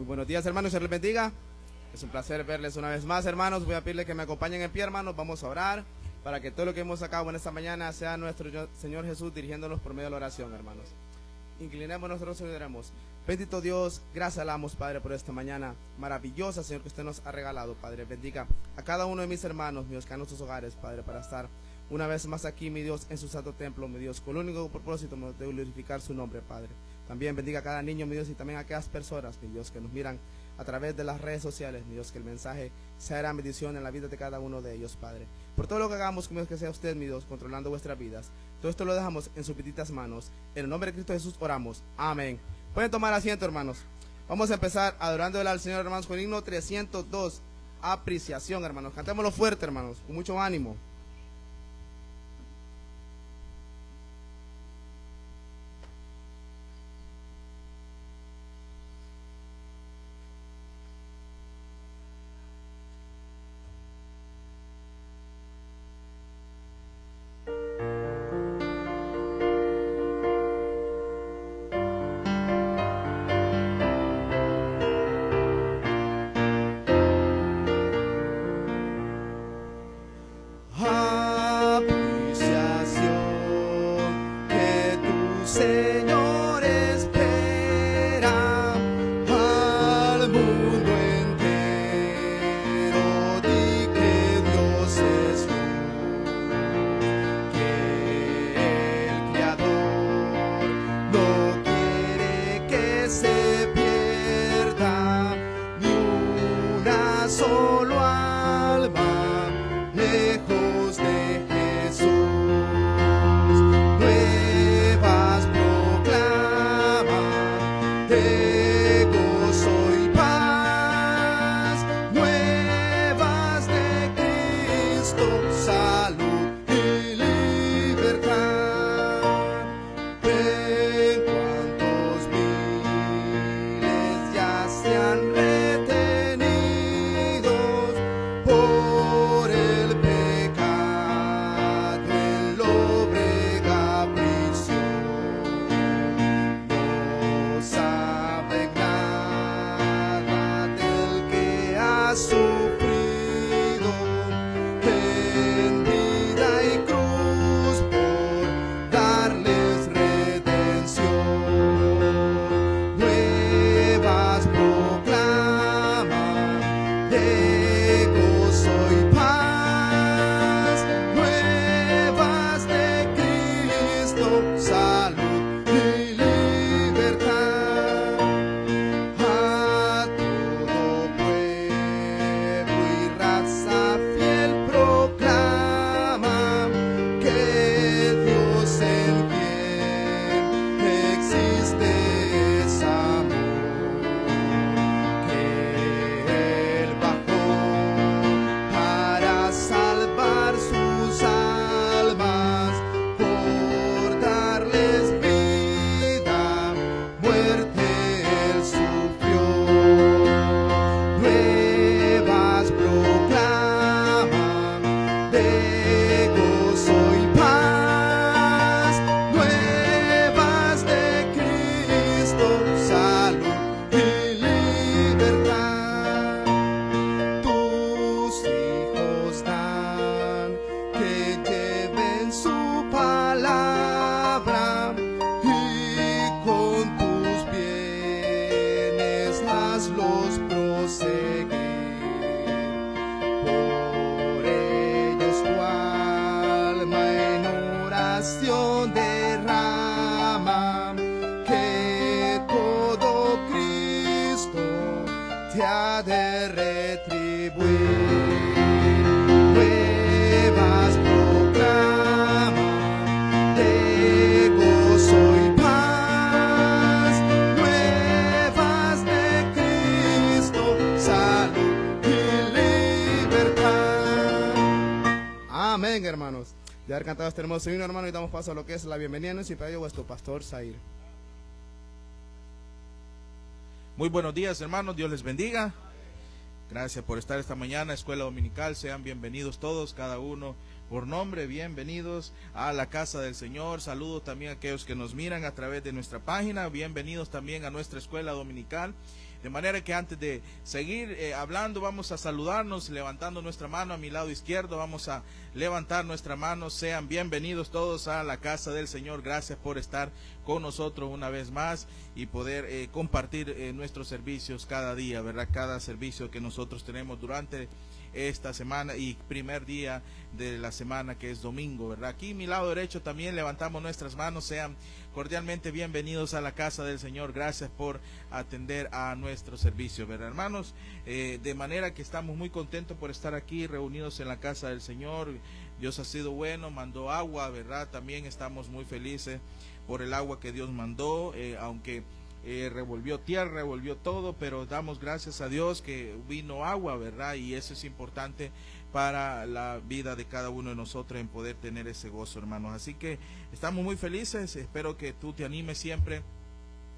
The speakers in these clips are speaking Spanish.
Buenos días, hermanos, se les bendiga. Es un placer verles una vez más, hermanos. Voy a pedirles que me acompañen en pie, hermanos. Vamos a orar para que todo lo que hemos sacado en esta mañana sea nuestro Señor Jesús dirigiéndonos por medio de la oración, hermanos. Inclinemos nuestros rostros y oremos. Bendito Dios, gracias le damos, Padre, por esta mañana maravillosa, Señor, que usted nos ha regalado, Padre. Bendiga a cada uno de mis hermanos míos que en nuestros hogares, Padre, para estar una vez más aquí, mi Dios, en su santo templo, mi Dios, con el único propósito de glorificar su nombre, Padre. También bendiga a cada niño, mi Dios, y también a aquellas personas, mi Dios, que nos miran a través de las redes sociales, mi Dios, que el mensaje sea de bendición en la vida de cada uno de ellos, Padre. Por todo lo que hagamos, mi Dios, que sea usted, mi Dios, controlando vuestras vidas. Todo esto lo dejamos en sus benditas manos. En el nombre de Cristo Jesús oramos. Amén. Pueden tomar asiento, hermanos. Vamos a empezar adorándole al Señor, hermanos, con el himno 302, apreciación, hermanos. Cantémoslo fuerte, hermanos, con mucho ánimo. Señor espera al mundo entero, di que Dios es luz, que el Creador no quiere que se pierda ni una solo alma lejos de Jesús. De gozo y paz, nuevas de Cristo, salud y libertad. Ven cuantos miles ya se han retenidos por el pecado en lóbrega prisión. Sufrido en vida y cruz por darles redención. Nuevas proclaman de gozo y paz, nuevas de Cristo, salud y libertad. A todo pueblo y raza fiel proclama que Dios en quien existe es amor, que Él bajó para salvar sus almas, por darles vida, muerte Él sufrió. Nuevas proclaman de gozo y paz, nuevas de Cristo, salud y libertad. Tus hijos dan que lleven su palabra y con tus bienes hazlos proseguir. Por ellos tu alma en oración derrama, que todo Cristo te ha de retribuir. Nuevas proclaman de gozo y paz, nuevas de Cristo, salud y libertad. Amén, hermanos. De haber cantado este hermoso himno, hermano, y damos paso a lo que es la bienvenida en y para ello vuestro pastor Zair. Muy buenos días, hermanos, Dios les bendiga. Gracias por estar esta mañana, Escuela Dominical, sean bienvenidos todos, cada uno por nombre. Bienvenidos a la casa del Señor. Saludo también a aquellos que nos miran a través de nuestra página. Bienvenidos también a nuestra escuela dominical. De manera que antes de seguir hablando, vamos a saludarnos levantando nuestra mano. A mi lado izquierdo vamos a levantar nuestra mano. Sean bienvenidos todos a la casa del Señor. Gracias por estar con nosotros una vez más y poder compartir nuestros servicios cada día, ¿verdad? Cada servicio que nosotros tenemos durante esta semana y primer día de la semana, que es domingo, ¿verdad? Aquí a mi lado derecho también levantamos nuestras manos. Sean cordialmente bienvenidos a la casa del Señor. Gracias por atender a nuestro servicio, ¿verdad, hermanos? De manera que estamos muy contentos por estar aquí reunidos en la casa del Señor. Dios ha sido bueno, mandó agua, ¿verdad? También estamos muy felices por el agua que Dios mandó, aunque revolvió tierra, revolvió todo, pero damos gracias a Dios que vino agua, ¿verdad? Y eso es importante para la vida de cada uno de nosotros, en poder tener ese gozo, hermanos. Así que estamos muy felices. Espero que tú te animes siempre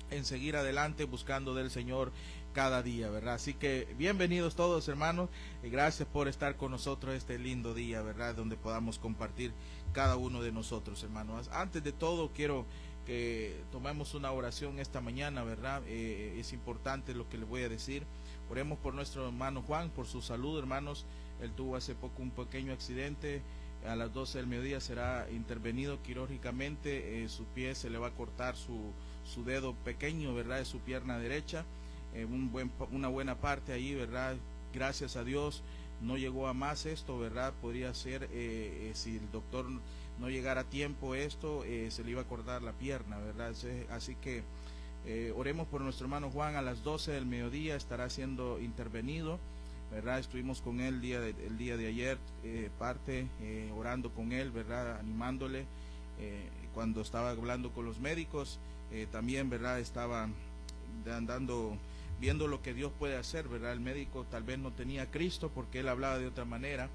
en seguir adelante buscando del Señor cada día, ¿verdad? Así que bienvenidos todos, hermanos, y gracias por estar con nosotros este lindo día, ¿verdad? Donde podamos compartir cada uno de nosotros, hermanos. Antes de todo, quiero que tomemos una oración esta mañana, ¿verdad? Es importante lo que les voy a decir. Oremos por nuestro hermano Juan, por su salud, hermanos. Él tuvo hace poco un pequeño accidente. A las 12 del mediodía será intervenido quirúrgicamente. Su pie se le va a cortar su dedo pequeño, ¿verdad? De su pierna derecha. Una buena parte ahí, ¿verdad? Gracias a Dios no llegó a más esto, ¿verdad? Podría ser, si el doctor no llegara a tiempo esto, se le iba a cortar la pierna, ¿verdad? Así que oremos por nuestro hermano Juan. A las 12 del mediodía estará siendo intervenido, ¿verdad? Estuvimos con él el día de ayer, orando con él, ¿verdad? Animándole, cuando estaba hablando con los médicos, también, ¿verdad? Estaba viendo lo que Dios puede hacer, ¿verdad? El médico tal vez no tenía a Cristo porque él hablaba de otra manera,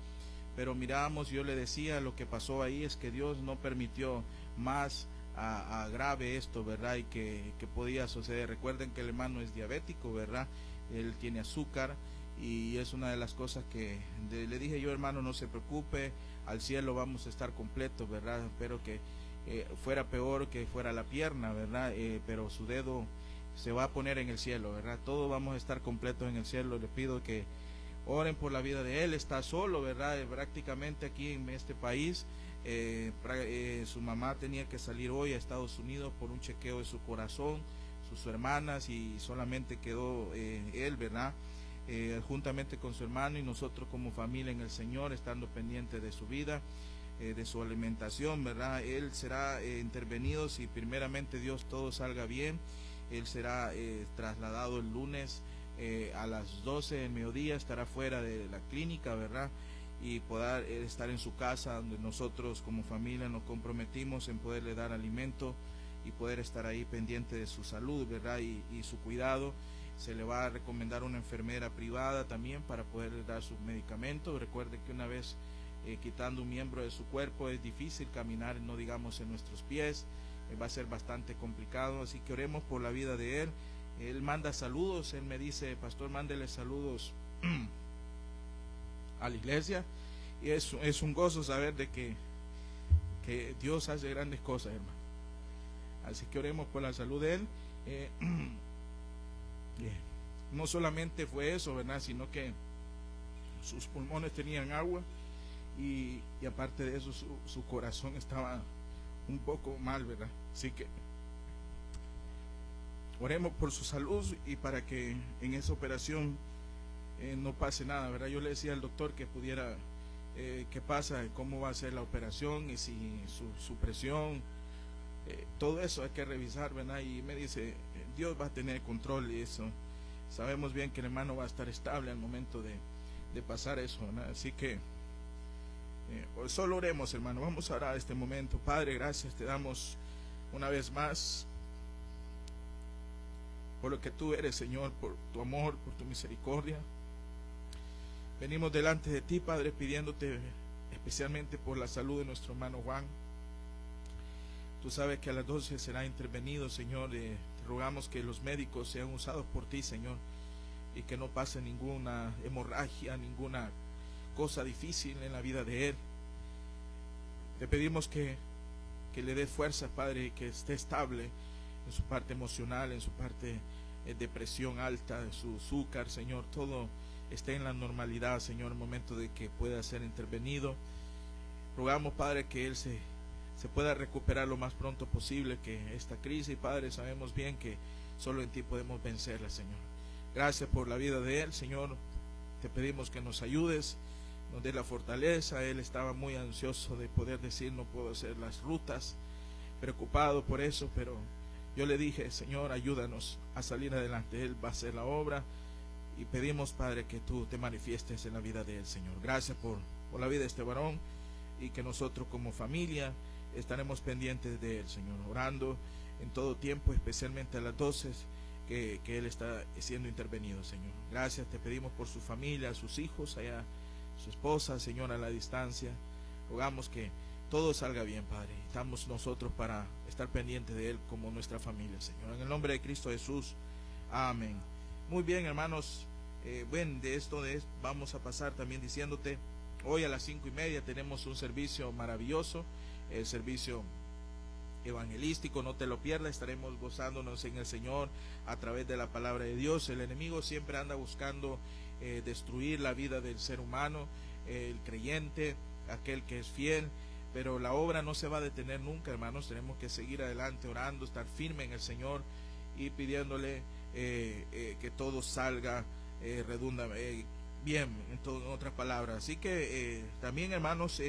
pero mirábamos, yo le decía, lo que pasó ahí es que Dios no permitió más a grave esto, ¿verdad? Y que podía suceder. Recuerden que el hermano es diabético, ¿verdad? Él tiene azúcar y es una de las cosas que le dije yo, hermano, no se preocupe, al cielo vamos a estar completos, ¿verdad? Espero que fuera peor que fuera la pierna, ¿verdad? Pero su dedo se va a poner en el cielo, ¿verdad? Todos vamos a estar completos en el cielo. Le pido que oren por la vida de él. Está solo, ¿verdad? Prácticamente aquí en este país. Su mamá tenía que salir hoy a Estados Unidos por un chequeo de su corazón, sus hermanas, y solamente quedó él, ¿verdad? Juntamente con su hermano y nosotros como familia en el Señor, estando pendientes de su vida, de su alimentación, ¿verdad? Él será intervenido si primeramente Dios todo salga bien. Él será trasladado el lunes a las 12 del mediodía, estará fuera de la clínica, ¿verdad? Y poder estar en su casa, donde nosotros como familia nos comprometimos en poderle dar alimento y poder estar ahí pendiente de su salud, ¿verdad? Y su cuidado. Se le va a recomendar una enfermera privada también para poderle dar sus medicamentos. Recuerde que una vez quitando un miembro de su cuerpo es difícil caminar, no digamos en nuestros pies. Va a ser bastante complicado, así que oremos por la vida de él. Él manda saludos, él me dice, pastor, mándele saludos a la iglesia, y es un gozo saber de que Dios hace grandes cosas, hermano. Así que oremos por la salud de él. No solamente fue eso, ¿verdad? Sino que sus pulmones tenían agua y aparte de eso su corazón estaba un poco mal, ¿verdad? Así que oremos por su salud y para que en esa operación no pase nada, ¿verdad? Yo le decía al doctor que pudiera, qué pasa, cómo va a ser la operación y si su presión, todo eso hay que revisar, ¿verdad? Y me dice, Dios va a tener control y eso. Sabemos bien que el hermano va a estar estable al momento de pasar eso, ¿verdad? Así que solo oremos, hermano. Vamos a orar este momento. Padre, gracias te damos una vez más por lo que tú eres, Señor, por tu amor, por tu misericordia. Venimos delante de ti, Padre, pidiéndote especialmente por la salud de nuestro hermano Juan. Tú sabes que a las 12 será intervenido, Señor. Te rogamos que los médicos sean usados por ti, Señor, y que no pase ninguna hemorragia, ninguna cosa difícil en la vida de él. Te pedimos que le dé fuerza, Padre, y que esté estable en su parte emocional, en su parte de presión alta, de su azúcar, Señor, todo esté en la normalidad, Señor, en el momento de que pueda ser intervenido. Rogamos, Padre, que Él se pueda recuperar lo más pronto posible, que esta crisis, Padre, sabemos bien que solo en Ti podemos vencerla, Señor. Gracias por la vida de Él, Señor. Te pedimos que nos ayudes, nos dé la fortaleza. Él estaba muy ansioso de poder decir: no puedo hacer las rutas, preocupado por eso, pero yo le dije: Señor, ayúdanos a salir adelante. Él va a hacer la obra y pedimos, Padre, que Tú te manifiestes en la vida de Él, Señor. Gracias por la vida de este varón, y que nosotros como familia estaremos pendientes de Él, Señor, orando en todo tiempo, especialmente a las 12 que Él está siendo intervenido, Señor. Gracias, te pedimos por su familia, sus hijos allá, su esposa, Señor, a la distancia. Rogamos que todo salga bien, Padre. Estamos nosotros para estar pendientes de Él como nuestra familia, Señor. En el nombre de Cristo Jesús. Amén. Muy bien, hermanos. Bueno, de esto vamos a pasar también diciéndote: hoy a las 5:30 tenemos un servicio maravilloso, el servicio evangelístico. No te lo pierdas, estaremos gozándonos en el Señor a través de la palabra de Dios. El enemigo siempre anda buscando destruir la vida del ser humano, el creyente, aquel que es fiel, pero la obra no se va a detener nunca, hermanos. Tenemos que seguir adelante orando, estar firme en el Señor y pidiéndole que todo salga redunda bien, en otras palabras. Así que también, hermanos,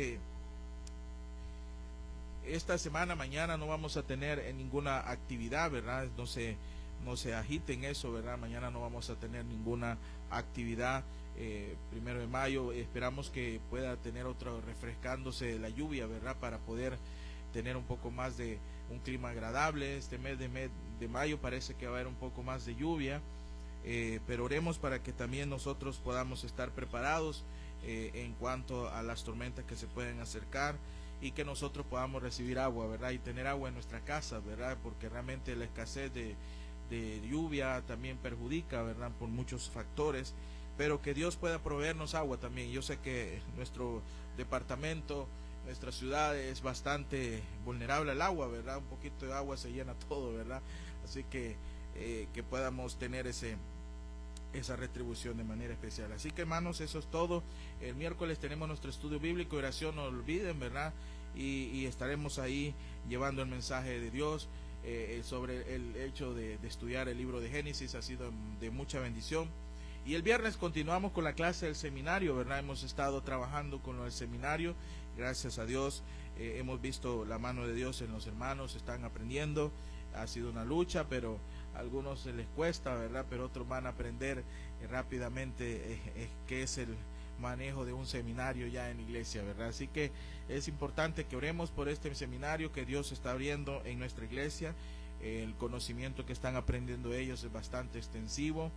esta semana, mañana, no vamos a tener ninguna actividad, ¿verdad? No se agiten eso, ¿verdad? Mañana no vamos a tener ninguna actividad. 1 de mayo esperamos que pueda tener otro refrescándose la lluvia, ¿verdad? Para poder tener un poco más de un clima agradable. Este mes de mayo parece que va a haber un poco más de lluvia, pero oremos para que también nosotros podamos estar preparados en cuanto a las tormentas que se pueden acercar, y que nosotros podamos recibir agua, ¿verdad? Y tener agua en nuestra casa, ¿verdad? Porque realmente la escasez de lluvia también perjudica, ¿verdad? Por muchos factores, pero que Dios pueda proveernos agua también. Yo sé que nuestro departamento, nuestra ciudad es bastante vulnerable al agua, ¿verdad? Un poquito de agua se llena todo, ¿verdad? Así que podamos tener esa retribución de manera especial. Así que, hermanos, eso es todo. El miércoles tenemos nuestro estudio bíblico, oración, no lo olviden, ¿verdad? Y estaremos ahí llevando el mensaje de Dios sobre el hecho de estudiar el libro de Génesis. Ha sido de mucha bendición. Y el viernes continuamos con la clase del seminario, ¿verdad? Hemos estado trabajando con el seminario, gracias a Dios. Hemos visto la mano de Dios en los hermanos, están aprendiendo. Ha sido una lucha, pero a algunos se les cuesta, ¿verdad? Pero otros van a aprender rápidamente qué es el manejo de un seminario ya en la iglesia, ¿verdad? Así que es importante que oremos por este seminario que Dios está abriendo en nuestra iglesia. El conocimiento que están aprendiendo ellos es bastante extensivo.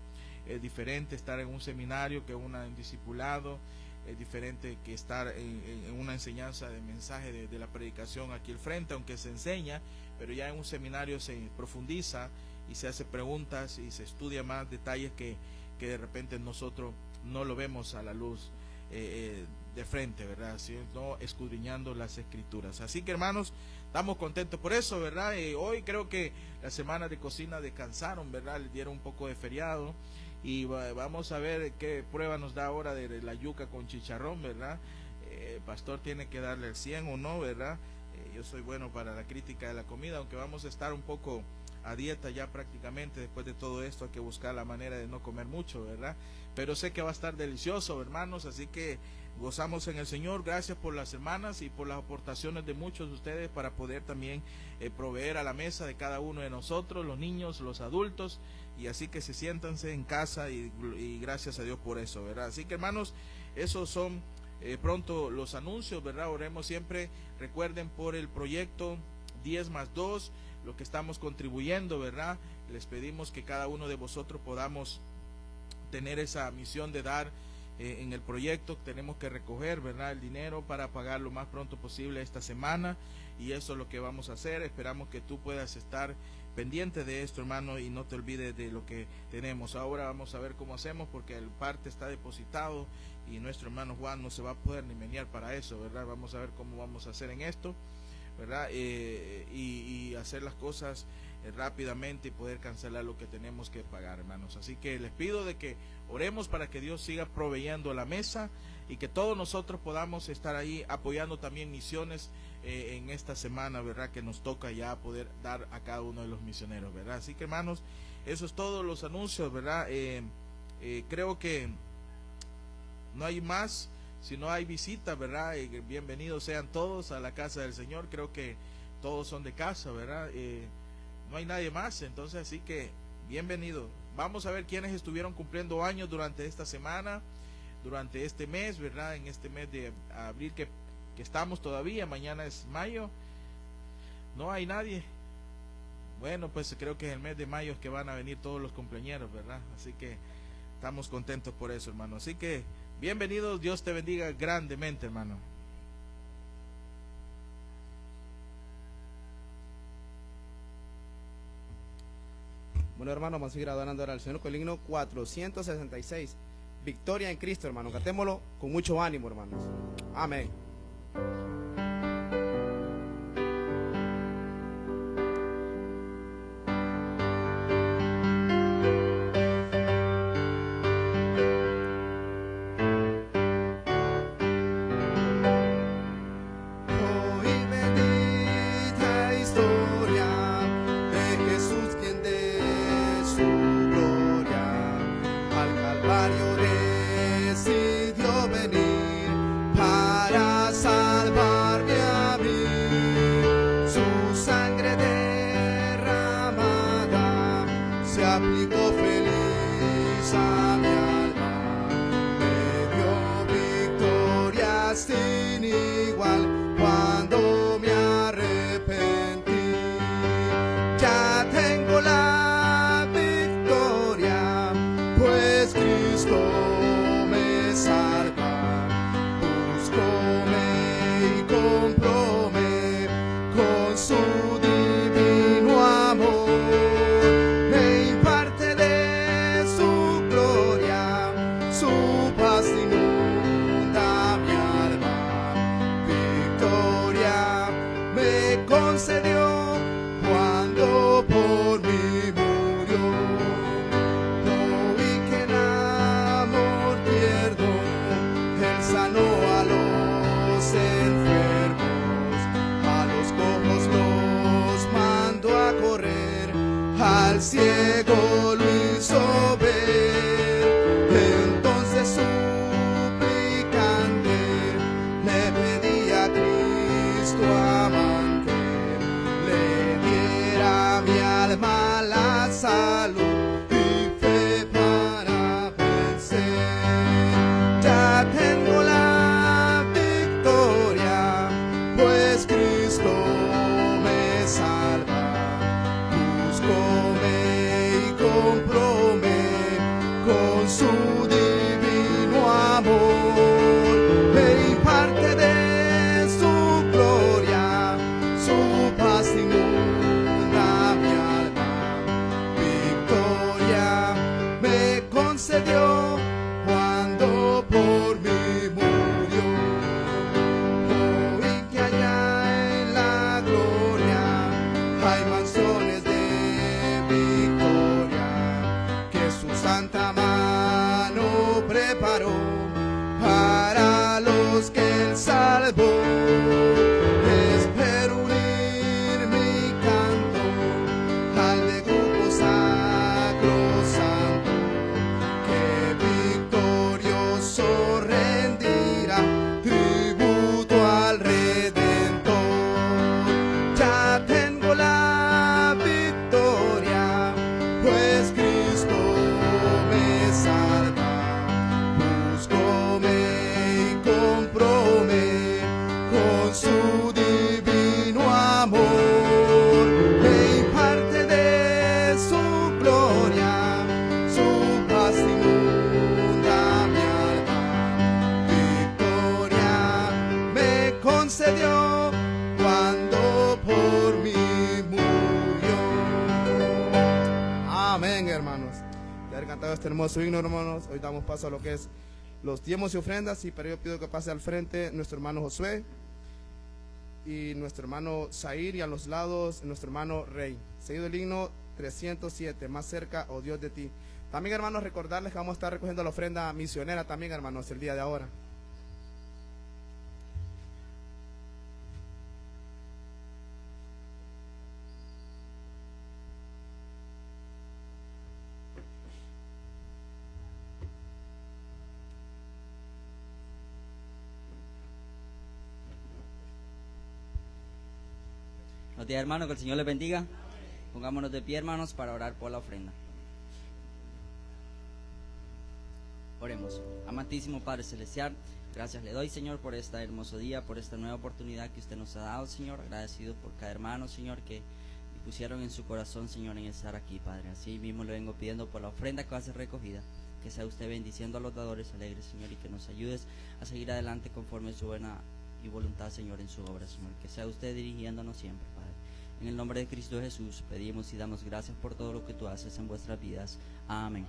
Es diferente estar en un seminario que en discipulado. Es diferente que estar en una enseñanza de mensaje de la predicación aquí al frente, aunque se enseña, pero ya en un seminario se profundiza y se hace preguntas y se estudia más detalles que de repente nosotros no lo vemos a la luz de frente, ¿verdad? Sino escudriñando las escrituras. Así que, hermanos, estamos contentos por eso, ¿verdad? Hoy creo que las semanas de cocina descansaron, ¿verdad? Les dieron un poco de feriado. Y vamos a ver qué prueba nos da ahora de la yuca con chicharrón, ¿verdad? El pastor tiene que darle el 100 o no, ¿verdad? Yo soy bueno para la crítica de la comida, aunque vamos a estar un poco a dieta ya prácticamente. Después de todo esto hay que buscar la manera de no comer mucho, ¿verdad? Pero sé que va a estar delicioso, hermanos, así que gozamos en el Señor. Gracias por las hermanas y por las aportaciones de muchos de ustedes para poder también proveer a la mesa de cada uno de nosotros, los niños, los adultos, y así que se siéntanse en casa y gracias a Dios por eso, ¿verdad? Así que, hermanos, esos son pronto los anuncios, ¿verdad? Oremos siempre, recuerden por el proyecto 10+2, lo que estamos contribuyendo, ¿verdad? Les pedimos que cada uno de vosotros podamos tener esa misión de dar en el proyecto. Tenemos que recoger, ¿verdad?, el dinero para pagar lo más pronto posible esta semana, y eso es lo que vamos a hacer. Esperamos que tú puedas estar pendiente de esto, hermano, y no te olvides de lo que tenemos. Ahora vamos a ver cómo hacemos, porque el parte está depositado y nuestro hermano Juan no se va a poder ni menear para eso, ¿verdad? Vamos a ver cómo vamos a hacer en esto, ¿verdad? Y hacer las cosas rápidamente y poder cancelar lo que tenemos que pagar, hermanos. Así que les pido de que oremos para que Dios siga proveyendo la mesa y que todos nosotros podamos estar ahí apoyando también misiones en esta semana, ¿verdad?, que nos toca ya poder dar a cada uno de los misioneros, ¿verdad? Así que, hermanos, eso es todo los anuncios, ¿verdad? Creo que no hay más. Si no hay visita, ¿verdad? Bienvenidos sean todos a la casa del Señor. Creo que todos son de casa, ¿verdad? No hay nadie más, entonces así que bienvenido. Vamos a ver quiénes estuvieron cumpliendo años durante esta semana, durante este mes, ¿verdad? En este mes de abril que estamos todavía, mañana es mayo. No hay nadie. Bueno, pues creo que en el mes de mayo es que van a venir todos los cumpleañeros, ¿verdad? Así que estamos contentos por eso, hermano. Así que bienvenidos, Dios te bendiga grandemente, hermano. Bueno, hermano, vamos a seguir adorando ahora al Señor con el himno 466. Victoria en Cristo, hermano. Cantémoslo con mucho ánimo, hermanos. Amén. Ciego lo hizo ver, entonces suplicante le pedía a Cristo amante, le diera mi alma la salud y fe para vencer. Ya tengo la victoria, pues Cristo me salva. Cómprome con su divino amor, me imparte de su gloria, su paz inunda mi alma. Victoria me concedió cuando por mí murió. Oí que allá en la gloria hay mansiones de santa mano preparó para los que él salvó. Espero unir mi canto al de grupo sacrosanto, que victorioso rendirá tributo al Redentor. Ya tengo la victoria, pues Cristo me cantado este hermoso himno, hermanos, hoy damos paso a lo que es los diezmos y ofrendas, y para ello pido que pase al frente nuestro hermano Josué y nuestro hermano Zair, y a los lados nuestro hermano Rey. Seguido el himno 307, más cerca, oh Dios de ti. También, hermanos, recordarles que vamos a estar recogiendo la ofrenda misionera también, hermanos, el día de ahora. Buenos días, hermanos, que el Señor les bendiga. Pongámonos de pie, hermanos, para orar por la ofrenda. Oremos. Amantísimo Padre Celestial, gracias le doy, Señor, por este hermoso día, por esta nueva oportunidad que usted nos ha dado, Señor. Agradecido por cada hermano, Señor, que pusieron en su corazón, Señor, en estar aquí, Padre. Así mismo le vengo pidiendo por la ofrenda que va a ser recogida, que sea usted bendiciendo a los dadores alegres, Señor, y que nos ayudes a seguir adelante conforme su buena y voluntad, Señor, en su obra, Señor. Que sea usted dirigiéndonos siempre, Padre. En el nombre de Cristo Jesús pedimos y damos gracias por todo lo que tú haces en vuestras vidas. Amén.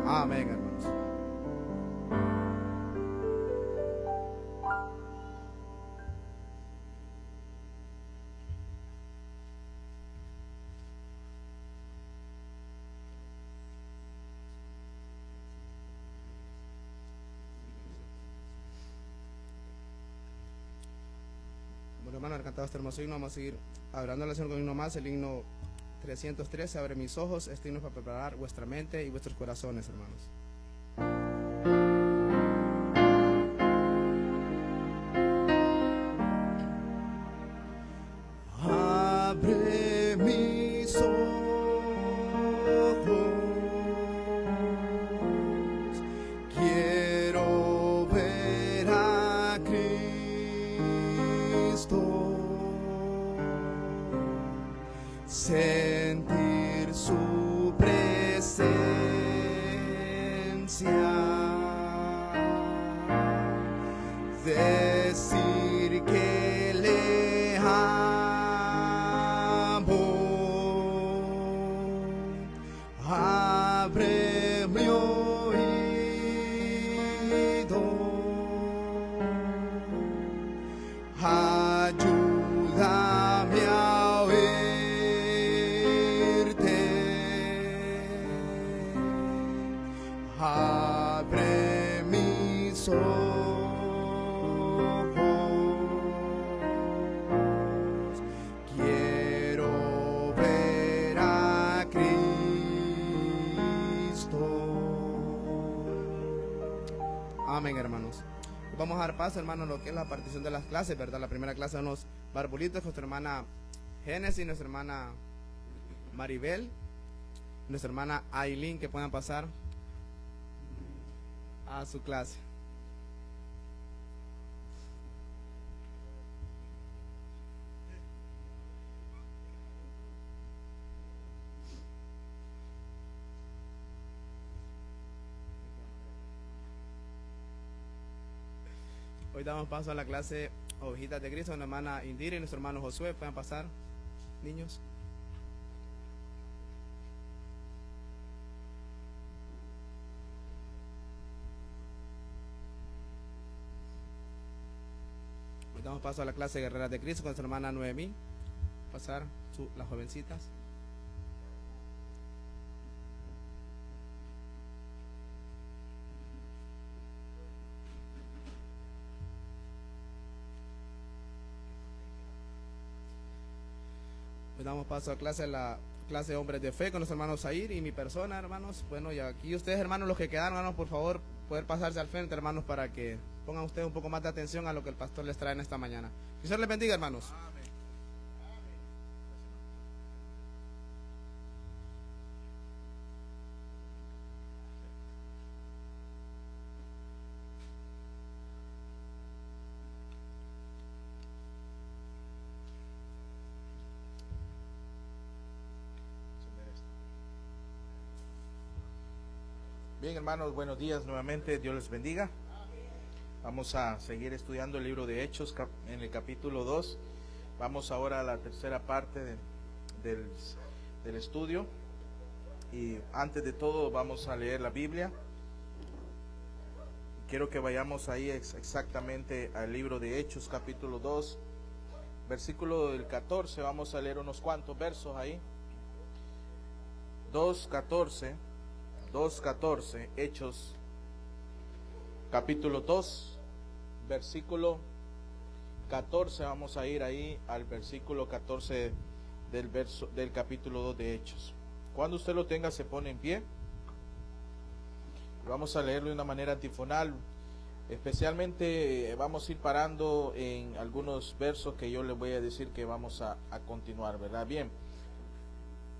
Amén, hermanos. Bueno, hermanos, al cantar este hermoso himno, vamos a seguir adorando al Señor con un himno más, el himno 313, abre mis ojos. Este himno es para preparar vuestra mente y vuestros corazones, hermanos. Abre sentir su presencia, decir que le amo, abre mi oído, ayúdame a oírte, abre mis ojos, quiero ver a Cristo. Amén, hermanos. Vamos a dar paso, hermanos, lo que es la partición de las clases, ¿verdad? La primera clase son los barbulitos con nuestra hermana Génesis, nuestra hermana Maribel, nuestra hermana Aileen, que puedan pasar a su clase. Hoy damos paso a la clase Ovejitas de Cristo, nuestra hermana Indira y nuestro hermano Josué. Pueden pasar, niños. Hoy damos paso a la clase Guerreras de Cristo con nuestra hermana Noemí. Pasar las jovencitas. Damos paso a la clase de hombres de fe con los hermanos Zair y mi persona, hermanos. Bueno, y aquí ustedes, hermanos, los que quedaron, hermanos, por favor, poder pasarse al frente, hermanos, para que pongan ustedes un poco más de atención a lo que el pastor les trae en esta mañana. Que Dios les bendiga, hermanos. Bien, hermanos, buenos días nuevamente, Dios les bendiga. Vamos a seguir estudiando el libro de Hechos en el capítulo 2. Vamos ahora a la tercera parte del estudio. Y antes de todo vamos a leer la Biblia. Quiero que vayamos ahí exactamente al libro de Hechos, capítulo 2, versículo del 14. Vamos a leer unos cuantos versos ahí. 2:14, Hechos, capítulo 2, versículo 14. Vamos a ir ahí al versículo 14 del capítulo 2 de Hechos. Cuando usted lo tenga, se pone en pie. Vamos a leerlo de una manera antifonal. Especialmente vamos a ir parando en algunos versos que yo les voy a decir que vamos a continuar, ¿verdad? Bien.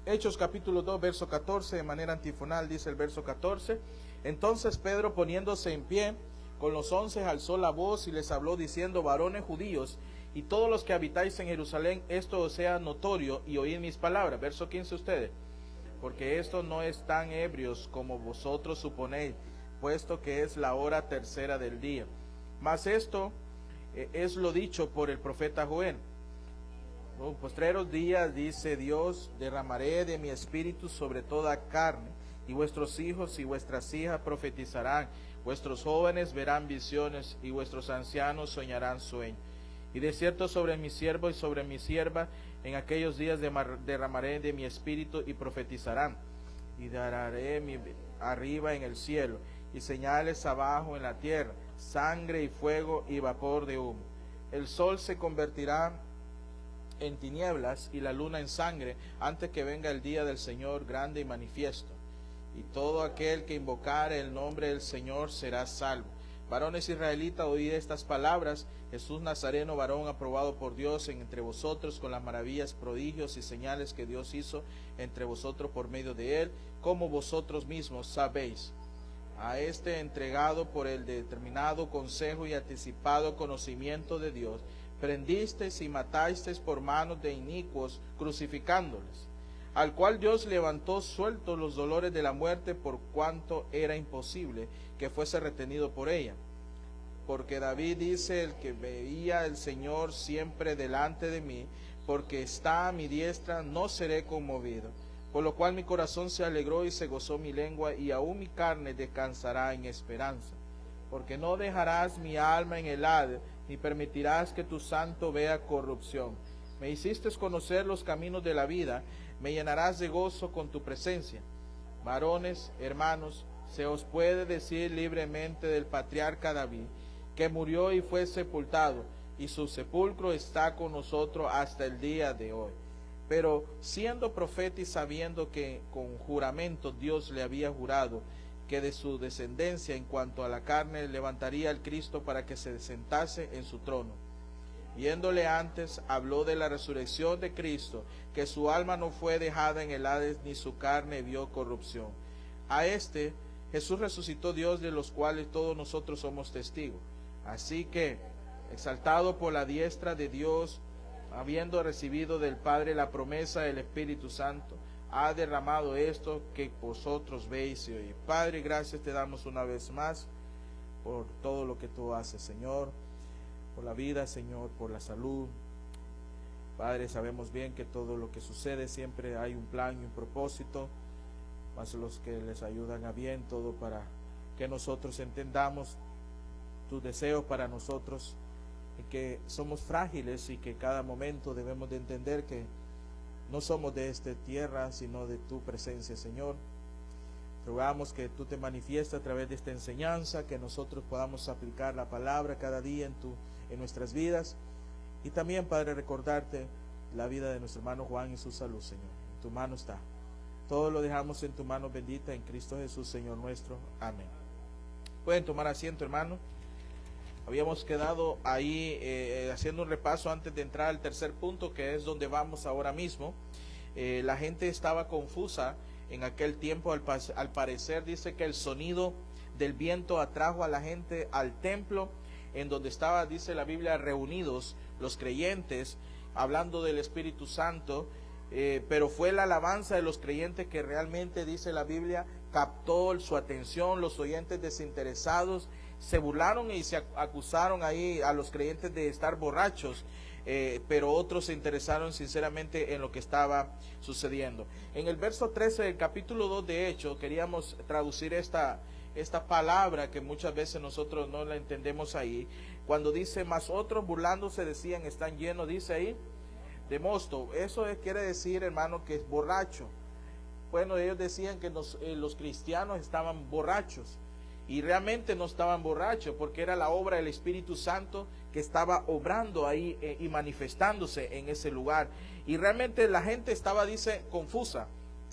Hechos capítulo 2, verso 14, de manera antifonal, dice el verso 14. Entonces Pedro, poniéndose en pie, con los 11 alzó la voz y les habló diciendo: varones judíos, y todos los que habitáis en Jerusalén, esto os sea notorio, y oíd mis palabras. Verso 15 ustedes. Porque estos no están ebrios como vosotros suponéis, puesto que es la hora tercera del día. Mas esto es lo dicho por el profeta Joel. En postreros días, dice Dios, derramaré de mi espíritu sobre toda carne, y vuestros hijos y vuestras hijas profetizarán, vuestros jóvenes verán visiones, y vuestros ancianos soñarán sueños. Y de cierto sobre mi siervo y sobre mi sierva, en aquellos días derramaré de mi espíritu y profetizarán, y daré arriba en el cielo, y señales abajo en la tierra, sangre y fuego y vapor de humo. El sol se convertirá en tinieblas y la luna en sangre, antes que venga el día del Señor grande y manifiesto. Y todo aquel que invocare el nombre del Señor será salvo. Varones israelitas, oíd estas palabras: Jesús Nazareno, varón aprobado por Dios entre vosotros, con las maravillas, prodigios y señales que Dios hizo entre vosotros por medio de él, como vosotros mismos sabéis. A este entregado por el determinado consejo y anticipado conocimiento de Dios, prendisteis y matasteis por manos de inicuos, crucificándoles, al cual Dios levantó sueltos los dolores de la muerte, por cuanto era imposible que fuese retenido por ella. Porque David dice: el que veía el Señor siempre delante de mí, porque está a mi diestra, no seré conmovido. Por lo cual mi corazón se alegró y se gozó mi lengua, y aún mi carne descansará en esperanza. Porque no dejarás mi alma en el Hades, ni permitirás que tu santo vea corrupción. Me hiciste conocer los caminos de la vida, me llenarás de gozo con tu presencia. Varones, hermanos, se os puede decir libremente del patriarca David, que murió y fue sepultado, y su sepulcro está con nosotros hasta el día de hoy. Pero siendo profeta y sabiendo que con juramento Dios le había jurado que de su descendencia en cuanto a la carne levantaría al Cristo para que se sentase en su trono, viéndole antes, habló de la resurrección de Cristo, que su alma no fue dejada en el Hades, ni su carne vio corrupción. A este Jesús resucitó Dios, de los cuales todos nosotros somos testigos. Así que, exaltado por la diestra de Dios, habiendo recibido del Padre la promesa del Espíritu Santo, ha derramado esto que vosotros veis y oís. Padre, gracias te damos una vez más por todo lo que tú haces, Señor, por la vida, Señor, por la salud. Padre, sabemos bien que todo lo que sucede siempre hay un plan y un propósito, más los que les ayudan a bien, todo para que nosotros entendamos tus deseos para nosotros, y que somos frágiles y que cada momento debemos de entender que no somos de esta tierra, sino de tu presencia, Señor. Rogamos que tú te manifiestes a través de esta enseñanza, que nosotros podamos aplicar la palabra cada día en nuestras vidas. Y también, Padre, recordarte la vida de nuestro hermano Juan y su salud, Señor. En tu mano está. Todo lo dejamos en tu mano bendita, en Cristo Jesús, Señor nuestro. Amén. Pueden tomar asiento, hermano. Habíamos quedado ahí haciendo un repaso antes de entrar al tercer punto, que es donde vamos ahora mismo. La gente estaba confusa en aquel tiempo. Al parecer dice que el sonido del viento atrajo a la gente al templo, en donde estaba, dice la Biblia, reunidos los creyentes, hablando del Espíritu Santo. Pero fue la alabanza de los creyentes que realmente, dice la Biblia, captó su atención. Los oyentes desinteresados se burlaron y se acusaron ahí a los creyentes de estar borrachos, pero otros se interesaron sinceramente en lo que estaba sucediendo. En el verso 13 del capítulo 2 de Hechos, queríamos traducir esta palabra que muchas veces nosotros no la entendemos ahí, cuando dice: mas otros burlándose decían, están llenos, dice ahí, de mosto. Eso quiere decir, hermano, que es borracho. Bueno, ellos decían que los cristianos estaban borrachos, y realmente no estaban borrachos, porque era la obra del Espíritu Santo que estaba obrando ahí y manifestándose en ese lugar. Y realmente la gente estaba, dice, confusa.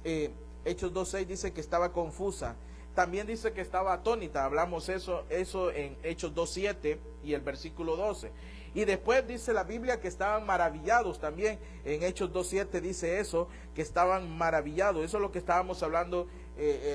Hechos 2:6 dice que estaba confusa. También dice que estaba atónita. Hablamos eso en Hechos 2:7 y el versículo 12. Y después dice la Biblia que estaban maravillados también. En Hechos 2:7 dice eso, que estaban maravillados. Eso es lo que estábamos hablando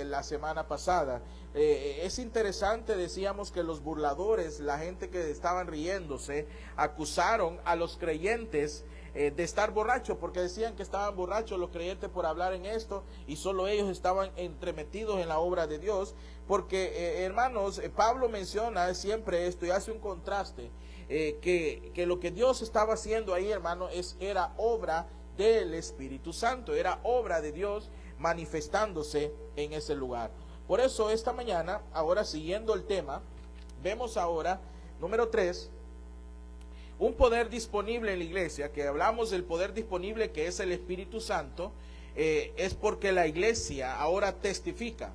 la semana pasada. Es interesante, decíamos que los burladores, la gente que estaban riéndose, acusaron a los creyentes de estar borrachos, porque decían que estaban borrachos los creyentes por hablar en esto, y solo ellos estaban entremetidos en la obra de Dios. Porque hermanos, Pablo menciona siempre esto y hace un contraste, que lo que Dios estaba haciendo ahí, hermano, era obra del Espíritu Santo, era obra de Dios manifestándose en ese lugar. Por eso esta mañana, ahora siguiendo el tema, vemos ahora, número 3, un poder disponible en la iglesia. Que hablamos del poder disponible, que es el Espíritu Santo, es porque la iglesia ahora testifica.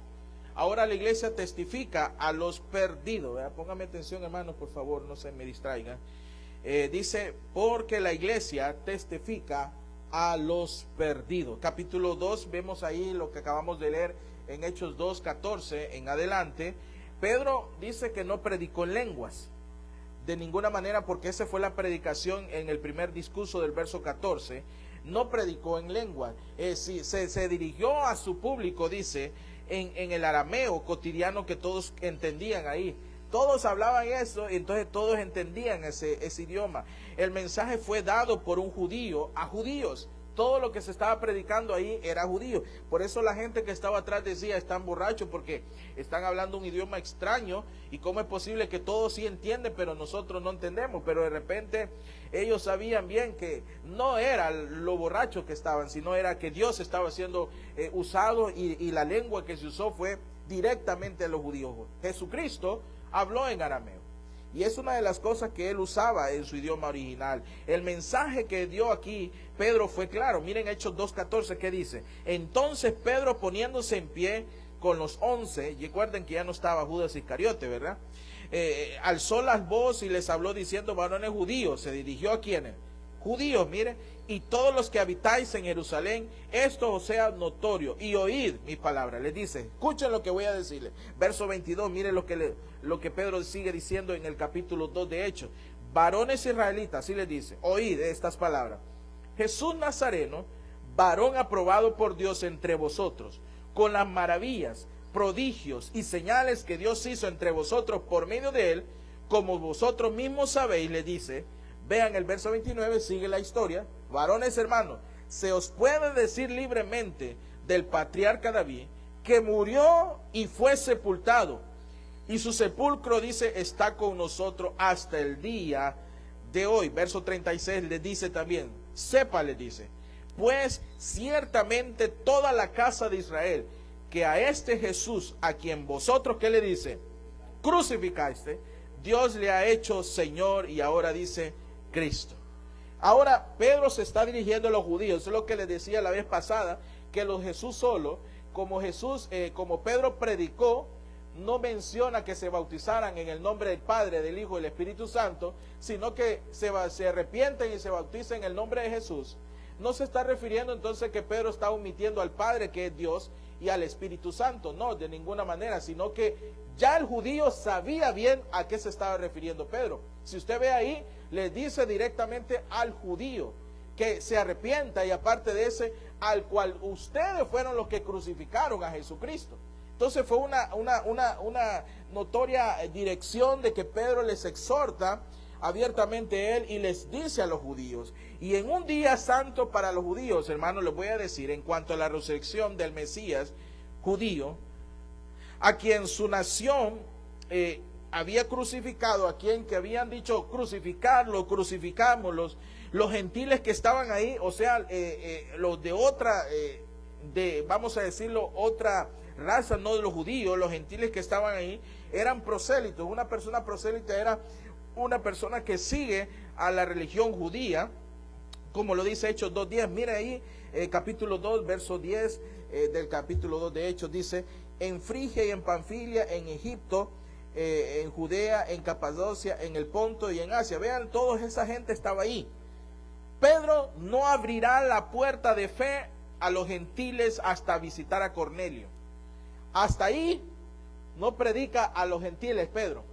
Ahora la iglesia testifica a los perdidos. Póngame atención, hermanos, por favor, no se me distraigan. Dice, porque la iglesia testifica a los perdidos. Capítulo 2, vemos ahí lo que acabamos de leer en Hechos 2:14 en adelante. Pedro dice que no predicó en lenguas de ninguna manera, porque esa fue la predicación en el primer discurso del verso 14. No predicó en lengua, se dirigió a su público, dice, en el arameo cotidiano que todos entendían ahí. todos hablaban eso, y entonces todos entendían ese idioma. El mensaje fue dado por un judío a judíos. Todo lo que se estaba predicando ahí era judío. Por eso la gente que estaba atrás decía, están borrachos porque están hablando un idioma extraño, y cómo es posible que todos sí entienden pero nosotros no entendemos. Pero de repente ellos sabían bien que no era lo borracho que estaban, sino era que Dios estaba siendo usado, y la lengua que se usó fue directamente a los judíos. Jesucristo habló en arameo, y es una de las cosas que él usaba en su idioma original. El mensaje que dio aquí Pedro fue claro. Miren Hechos 2:14, ¿qué dice? Entonces Pedro, poniéndose en pie con los 11, y recuerden que ya no estaba Judas Iscariote, ¿verdad? Alzó las voces y les habló diciendo, varones judíos. Se dirigió a quienes, judíos, miren, y todos los que habitáis en Jerusalén, esto os sea notorio, y oíd mis palabras. Les dice, escuchen lo que voy a decirles. Verso 22, miren lo que Pedro sigue diciendo en el capítulo 2 de Hechos. Varones israelitas, así les dice, oíd estas palabras. Jesús Nazareno, varón aprobado por Dios entre vosotros, con las maravillas, prodigios y señales que Dios hizo entre vosotros por medio de él, como vosotros mismos sabéis, le dice. Vean el verso 29, sigue la historia. Varones hermanos, se os puede decir libremente del patriarca David, que murió y fue sepultado, y su sepulcro, dice, está con nosotros hasta el día de hoy. Verso 36 le dice también, sepa, le dice, pues ciertamente toda la casa de Israel, que a este Jesús, a quien vosotros, ¿qué le dice? Crucificaste, Dios le ha hecho Señor, y ahora dice Cristo. Ahora Pedro se está dirigiendo a los judíos. Eso es lo que les decía la vez pasada, que los Jesús solo, como Pedro predicó, no menciona que se bautizaran en el nombre del Padre, del Hijo y del Espíritu Santo, sino que se arrepienten y se bautizan en el nombre de Jesús. No se está refiriendo entonces que Pedro está omitiendo al Padre, que es Dios, y al Espíritu Santo, no, de ninguna manera, sino que ya el judío sabía bien a qué se estaba refiriendo Pedro. Si usted ve ahí, le dice directamente al judío que se arrepienta, y aparte de ese, al cual ustedes fueron los que crucificaron a Jesucristo. Entonces fue una notoria dirección de que Pedro les exhorta abiertamente a él y les dice a los judíos. Y en un día santo para los judíos, hermanos, les voy a decir en cuanto a la resurrección del Mesías judío, a quien su nación había crucificado, a quien que habían dicho crucificarlo, crucificámoslos, los gentiles que estaban ahí, o sea, los de otra, vamos a decirlo, otra raza, no de los judíos, los gentiles que estaban ahí, eran prosélitos. Una persona prosélita era una persona que sigue a la religión judía, como lo dice Hechos 2:10. Mira ahí, capítulo 2, verso 10 del capítulo 2 de Hechos, dice, en Frigia y en Panfilia, en Egipto, en Judea, en Capadocia, en el Ponto y en Asia. Vean, toda esa gente estaba ahí. Pedro no abrirá la puerta de fe a los gentiles hasta visitar a Cornelio. Hasta ahí no predica a los gentiles Pedro.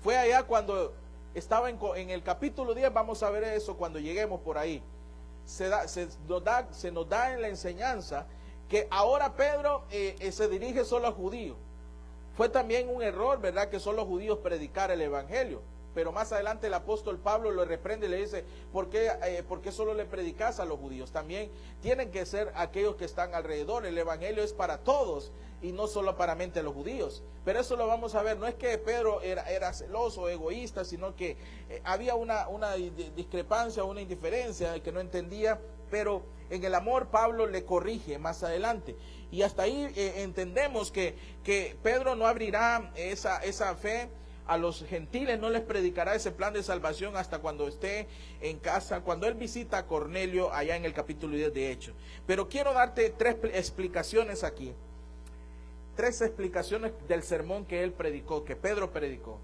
Fue allá cuando estaba en el capítulo 10, vamos a ver eso cuando lleguemos por ahí. Se nos da en la enseñanza que ahora Pedro se dirige solo a judíos. Fue también un error, ¿verdad?, que solo judíos predicar el evangelio. Pero más adelante el apóstol Pablo lo reprende y le dice, ¿por qué solo le predicas a los judíos? También tienen que ser aquellos que están alrededor. El evangelio es para todos y no solo para mente los judíos. Pero eso lo vamos a ver. No es que Pedro era celoso, egoísta, sino que había una discrepancia, una indiferencia que no entendía. Pero en el amor Pablo le corrige más adelante. Y hasta ahí entendemos que Pedro no abrirá esa fe a los gentiles, no les predicará ese plan de salvación hasta cuando esté en casa, cuando él visita a Cornelio allá en el capítulo 10 de Hechos. Pero quiero darte tres explicaciones aquí. Tres explicaciones del sermón que él predicó, que Pedro predicó.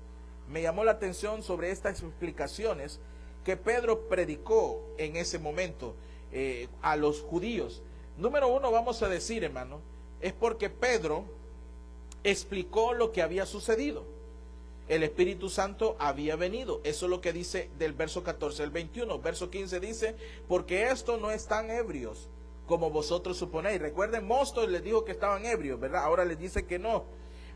Me llamó la atención sobre estas explicaciones que Pedro predicó en ese momento a los judíos. Número uno, vamos a decir, hermano, es porque Pedro explicó lo que había sucedido. El Espíritu Santo había venido. Eso es lo que dice del verso 14 al 21. Verso 15 dice, porque estos no están ebrios como vosotros suponéis. Recuerden, Mostos les dijo que estaban ebrios, ¿verdad? Ahora les dice que no.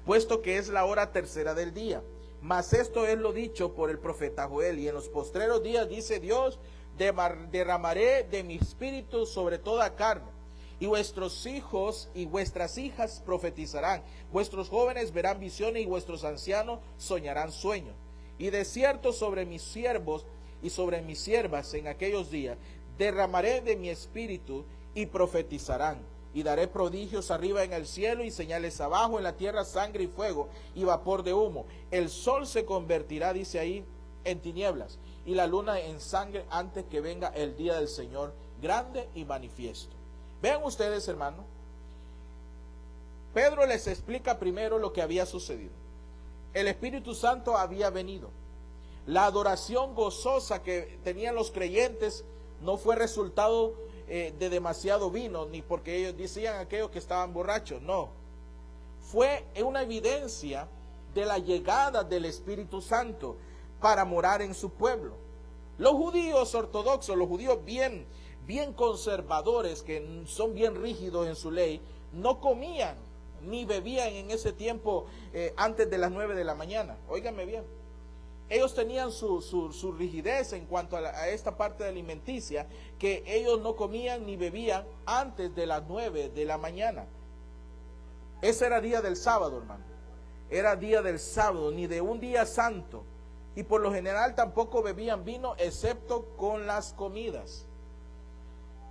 puesto que es la hora tercera del día. Mas esto es lo dicho por el profeta Joel, y en los postreros días, dice Dios, derramaré de mi espíritu sobre toda carne, y vuestros hijos y vuestras hijas profetizarán, vuestros jóvenes verán visiones, y vuestros ancianos soñarán sueños. Y de cierto sobre mis siervos y sobre mis siervas en aquellos días derramaré de mi espíritu, y profetizarán. Y daré prodigios arriba en el cielo y señales abajo en la tierra, sangre y fuego y vapor de humo. El sol se convertirá, dice ahí, en tinieblas, y la luna en sangre, antes que venga el día del Señor grande y manifiesto. Vean ustedes, hermano, Pedro les explica primero lo que había sucedido. El Espíritu Santo había venido. La adoración gozosa que tenían los creyentes no fue resultado de demasiado vino, ni porque ellos decían aquellos que estaban borrachos, no. Fue una evidencia de la llegada del Espíritu Santo para morar en su pueblo. Los judíos ortodoxos, los judíos bien conservadores, que son bien rígidos en su ley, no comían ni bebían en ese tiempo antes de las 9 de la mañana. Óiganme bien. Ellos tenían su rigidez en cuanto a esta parte de alimenticia, que ellos no comían ni bebían antes de las 9 de la mañana. Ese era día del sábado, hermano. Era día del sábado, ni de un día santo. Y por lo general tampoco bebían vino, excepto con las comidas.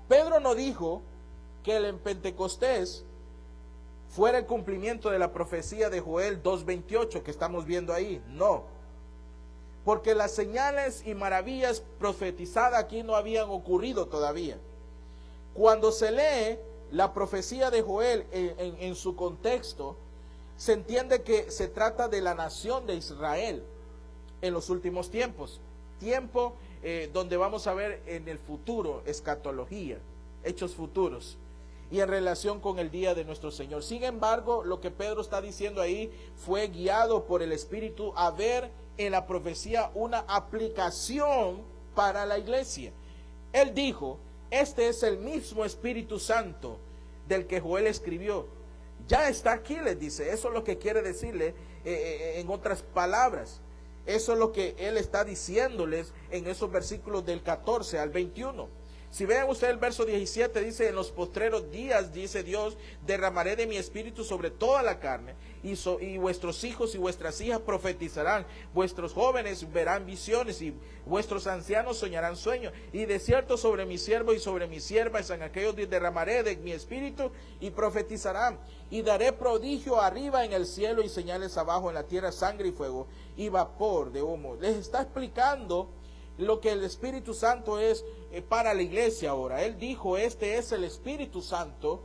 Pedro no dijo que el Pentecostés fuera el cumplimiento de la profecía de Joel 2:28 que estamos viendo ahí. No. Porque las señales y maravillas profetizadas aquí no habían ocurrido todavía. Cuando se lee la profecía de Joel en su contexto, se entiende que se trata de la nación de Israel en los últimos tiempos. Tiempo donde vamos a ver en el futuro, escatología, hechos futuros, y en relación con el día de nuestro Señor. Sin embargo, lo que Pedro está diciendo ahí fue guiado por el Espíritu a ver en la profecía una aplicación para la iglesia. Él dijo, este es el mismo Espíritu Santo del que Joel escribió. Ya está aquí, les dice. Eso es lo que quiere decirle en otras palabras. Eso es lo que él está diciéndoles en esos versículos del 14 al 21. Si vean ustedes el verso 17, dice, en los postreros días, dice Dios, derramaré de mi espíritu sobre toda la carne, y vuestros hijos y vuestras hijas profetizarán, vuestros jóvenes verán visiones, y vuestros ancianos soñarán sueños. Y de cierto sobre mis siervos y sobre mis siervas en aquellos días derramaré de mi espíritu, y profetizarán. Y daré prodigio arriba en el cielo y señales abajo en la tierra, sangre y fuego y vapor de humo. Les está explicando lo que el Espíritu Santo es para la iglesia ahora. Él dijo, este es el Espíritu Santo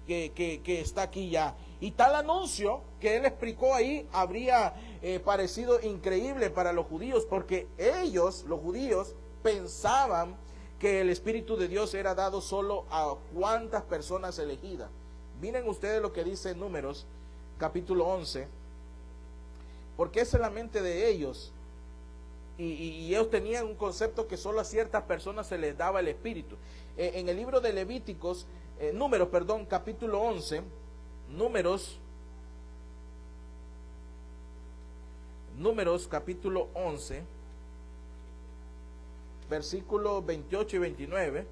que está aquí ya. Y tal anuncio que él explicó ahí habría parecido increíble para los judíos, porque ellos, los judíos, pensaban que el Espíritu de Dios era dado solo a cuantas personas elegidas. Miren ustedes lo que dice Números, capítulo 11, porque esa es la mente de ellos. Y ellos tenían un concepto que solo a ciertas personas se les daba el Espíritu. En el libro de Levíticos, Números, capítulo 11, Números capítulo 11, versículos 28 y 29.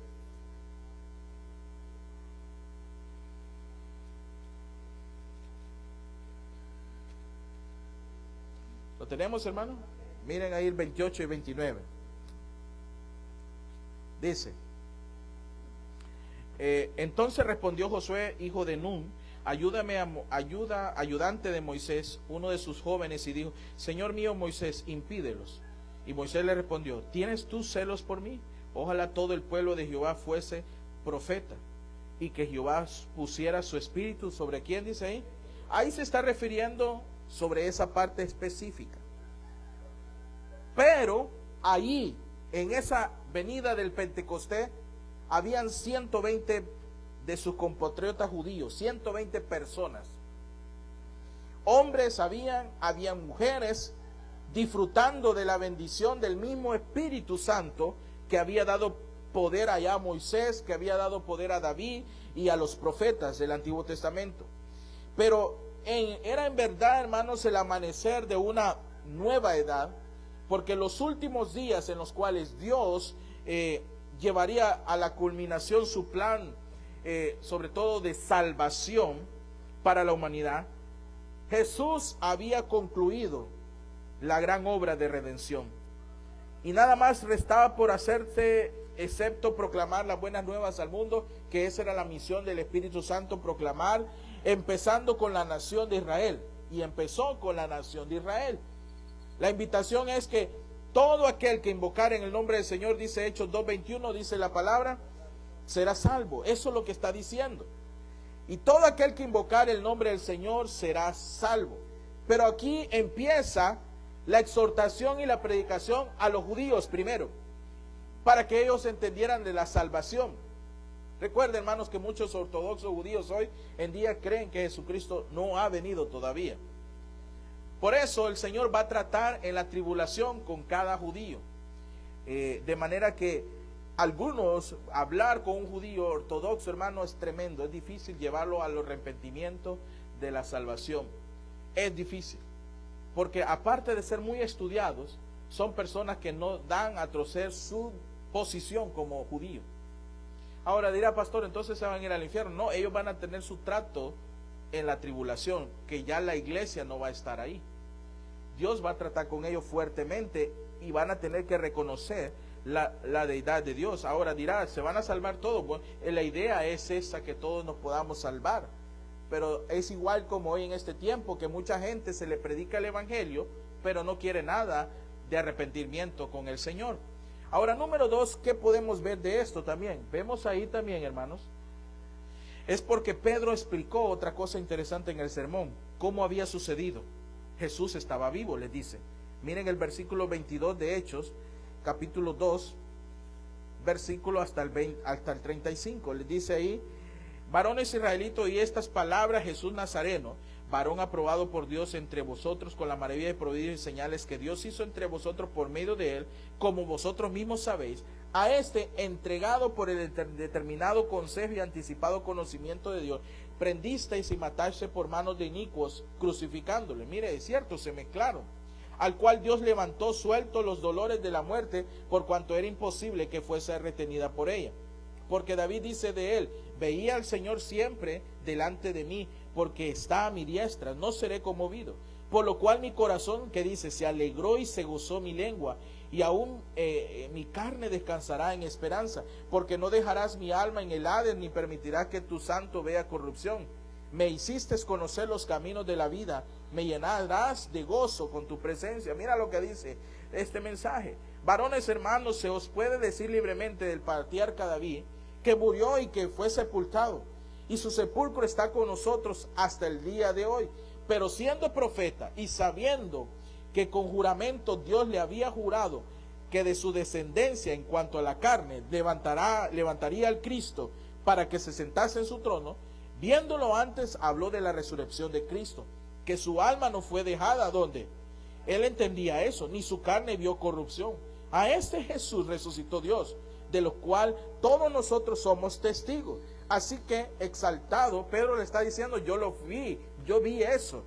¿Lo tenemos, hermano? Miren ahí el 28 y 29. Dice, entonces respondió Josué, hijo de Nun, ayudante de Moisés, uno de sus jóvenes, y dijo, Señor mío Moisés, impídelos. Y Moisés le respondió, ¿tienes tú celos por mí? Ojalá todo el pueblo de Jehová fuese profeta, y que Jehová pusiera su espíritu sobre quién, dice ahí. Ahí se está refiriendo sobre esa parte específica. Pero ahí, en esa venida del Pentecostés, habían 120 de sus compatriotas judíos, 120 personas. Hombres habían mujeres disfrutando de la bendición del mismo Espíritu Santo que había dado poder allá a Moisés, que había dado poder a David y a los profetas del Antiguo Testamento. Pero era en verdad, hermanos, el amanecer de una nueva edad, porque los últimos días en los cuales Dios llevaría a la culminación su plan, sobre todo de salvación para la humanidad, Jesús había concluido la gran obra de redención. Y nada más restaba por hacerse, excepto proclamar las buenas nuevas al mundo, que esa era la misión del Espíritu Santo, proclamar, empezando con la nación de Israel. Y empezó con la nación de Israel. La invitación es que todo aquel que invocar en el nombre del Señor, dice Hechos 2:21, dice la palabra, será salvo. Eso es lo que está diciendo. Y todo aquel que invocar el nombre del Señor será salvo. Pero aquí empieza la exhortación y la predicación a los judíos primero, para que ellos entendieran de la salvación. Recuerden, hermanos, que muchos ortodoxos judíos hoy en día creen que Jesucristo no ha venido todavía. Por eso el Señor va a tratar en la tribulación con cada judío. De manera que algunos, hablar con un judío ortodoxo, hermano, es tremendo. Es difícil llevarlo al arrepentimiento de la salvación. Es difícil. Porque aparte de ser muy estudiados, son personas que no dan a trocer su posición como judío. Ahora dirá, pastor, entonces se van a ir al infierno. No, ellos van a tener su trato en la tribulación, que ya la iglesia no va a estar ahí. Dios va a tratar con ellos fuertemente y van a tener que reconocer la deidad de Dios. Ahora dirá, ¿se van a salvar todos? Bueno, la idea es esa, que todos nos podamos salvar. Pero es igual como hoy en este tiempo, que mucha gente se le predica el evangelio, pero no quiere nada de arrepentimiento con el Señor. Ahora, número 2, ¿qué podemos ver de esto también? Vemos ahí también, hermanos, es porque Pedro explicó otra cosa interesante en el sermón, cómo había sucedido. Jesús estaba vivo, les dice. Miren el versículo 22 de Hechos, capítulo 2, versículo hasta el 35. Les dice ahí, varones israelitos, y estas palabras Jesús Nazareno, varón aprobado por Dios entre vosotros con la maravilla de prodigios y señales que Dios hizo entre vosotros por medio de él, como vosotros mismos sabéis, a este entregado por el determinado consejo y anticipado conocimiento de Dios, prendisteis y matasteis por manos de inicuos, crucificándole. Mire, es cierto, se mezclaron. Al cual Dios levantó suelto los dolores de la muerte, por cuanto era imposible que fuese retenida por ella. Porque David dice de él, veía al Señor siempre delante de mí, porque está a mi diestra, no seré conmovido. Por lo cual mi corazón, que dice, se alegró y se gozó mi lengua, y aún mi carne descansará en esperanza, porque no dejarás mi alma en el Hades, ni permitirás que tu santo vea corrupción. Me hiciste conocer los caminos de la vida, me llenarás de gozo con tu presencia. Mira lo que dice este mensaje. Varones hermanos, se os puede decir libremente del patriarca David, que murió y que fue sepultado, y su sepulcro está con nosotros hasta el día de hoy. Pero siendo profeta y sabiendo que con juramento Dios le había jurado que de su descendencia en cuanto a la carne levantaría al Cristo para que se sentase en su trono, viéndolo antes habló de la resurrección de Cristo, que su alma no fue dejada donde él entendía eso, ni su carne vio corrupción. A este Jesús resucitó Dios, de lo cual todos nosotros somos testigos. Así que exaltado, Pedro le está diciendo, yo vi eso.